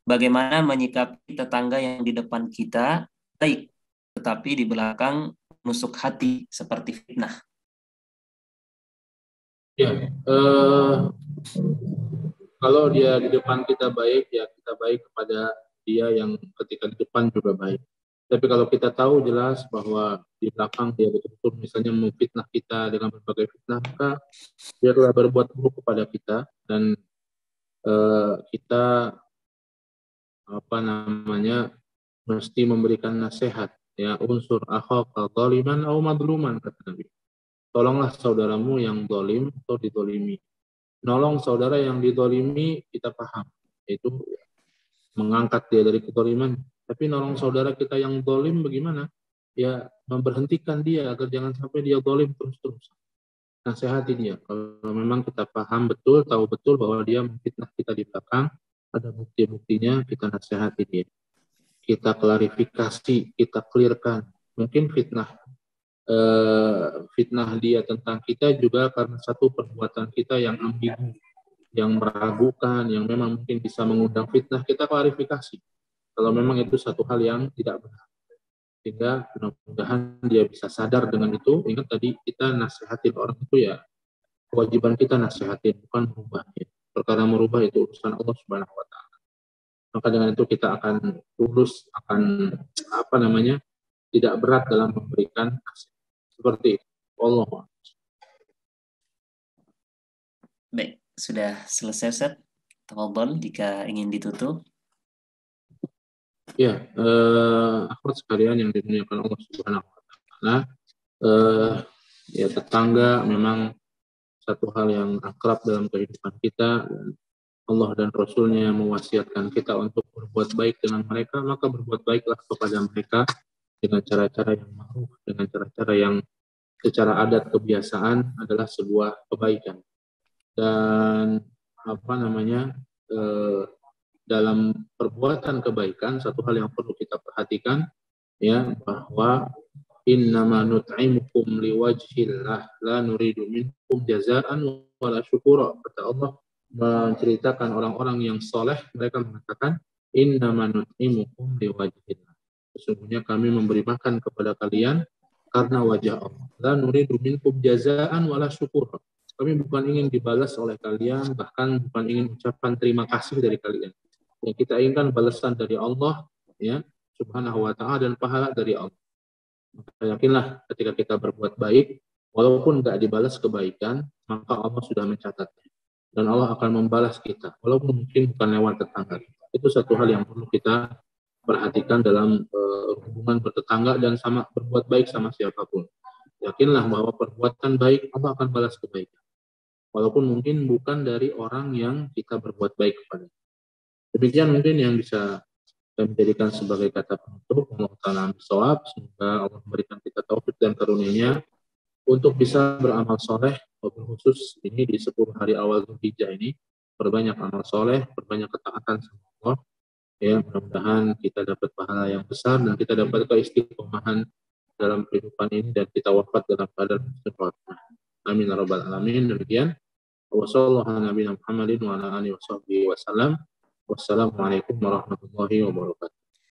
Bagaimana menyikapi tetangga yang di depan kita baik, tetapi di belakang menusuk hati seperti fitnah? Ya, kalau dia di depan kita baik, ya kita baik kepada dia yang ketika di depan juga baik. Tapi kalau kita tahu jelas bahwa di belakang dia betul-betul misalnya memfitnah kita dengan berbagai fitnah, maka dia telah berbuat buruk kepada kita dan kita mesti memberikan nasihat, ya, unsur akhaka zaliman aw madluman, kata Nabi. Tolonglah saudaramu yang zalim atau dizalimi. Nolong saudara yang dizalimi kita paham, yaitu mengangkat dia dari kezaliman. Tapi nolong saudara kita yang zalim bagaimana? Ya, memberhentikan dia agar jangan sampai dia zalim terus-terusan. Nasihati dia. Kalau memang kita paham betul, tahu betul bahwa dia memfitnah kita di belakang, ada bukti-buktinya, kita nasihati dia. Kita klarifikasi, kita clearkan. Mungkin fitnah dia tentang kita juga karena satu perbuatan kita yang ambigu, yang meragukan, yang memang mungkin bisa mengundang fitnah, kita klarifikasi. Kalau memang itu satu hal yang tidak benar. Sehingga mudah-mudahan dia bisa sadar dengan itu. Ingat tadi kita nasihatin orang itu ya, kewajiban kita nasihatin, bukan merubahnya. Perkara merubah itu urusan Allah Subhanahu wa Ta'ala. Maka dengan itu kita akan lurus, akan tidak berat dalam memberikan nasihat. Seperti itu. Allah. Baik, sudah selesai, Ustaz. Tafadhol jika ingin ditutup. Ya, akhwat sekalian yang dimuliakan Allah Subhanahu wa Ta'ala, ya, tetangga memang satu hal yang akrab dalam kehidupan kita. Allah dan Rasul-Nya mewasiatkan kita untuk berbuat baik dengan mereka, maka berbuat baiklah kepada mereka dengan cara-cara yang ma'ruf, dengan cara-cara yang secara adat kebiasaan adalah sebuah kebaikan. Dan dalam perbuatan kebaikan, satu hal yang perlu kita perhatikan, ya, bahwa innama nut'imukum liwajhillah la nuridu minkum jazaan wala syukura. Kata Allah menceritakan orang-orang yang soleh, mereka mengatakan innama nut'imukum liwajhillah. Sesungguhnya kami memberi makan kepada kalian karena wajah Allah. La nuridu minkum jazaan wala syukura. Kami bukan ingin dibalas oleh kalian, bahkan bukan ingin ucapan terima kasih dari kalian. Yang kita inginkan balasan dari Allah, ya, Subhanahu wa Ta'ala, dan pahala dari Allah. Maka yakinlah ketika kita berbuat baik, walaupun nggak dibalas kebaikan, maka Allah sudah mencatatnya. Dan Allah akan membalas kita, walaupun mungkin bukan lewat tetangga. Itu satu hal yang perlu kita perhatikan dalam hubungan bertetangga dan sama berbuat baik sama siapapun. Yakinlah bahwa perbuatan baik Allah akan balas kebaikan. Walaupun mungkin bukan dari orang yang kita berbuat baik kepada. Demikian mungkin yang bisa saya menjadikan sebagai kata penutup. Allah Ta'ala bisawab. Semoga Allah memberikan kita taufik dan karunia-Nya untuk bisa beramal soleh, khusus ini di 10 hari awal Dzulhijjah ini. Perbanyak amal soleh, perbanyak ketaatan sama Allah. Ya, mudah-mudahan kita dapat pahala yang besar dan kita dapat keistiqomahan dalam kehidupan ini dan kita wafat dalam keadaan husnul. Amin ya rabbal alamin. Demikian. Wassalamualaikum warahmatullahi wabarakatuh.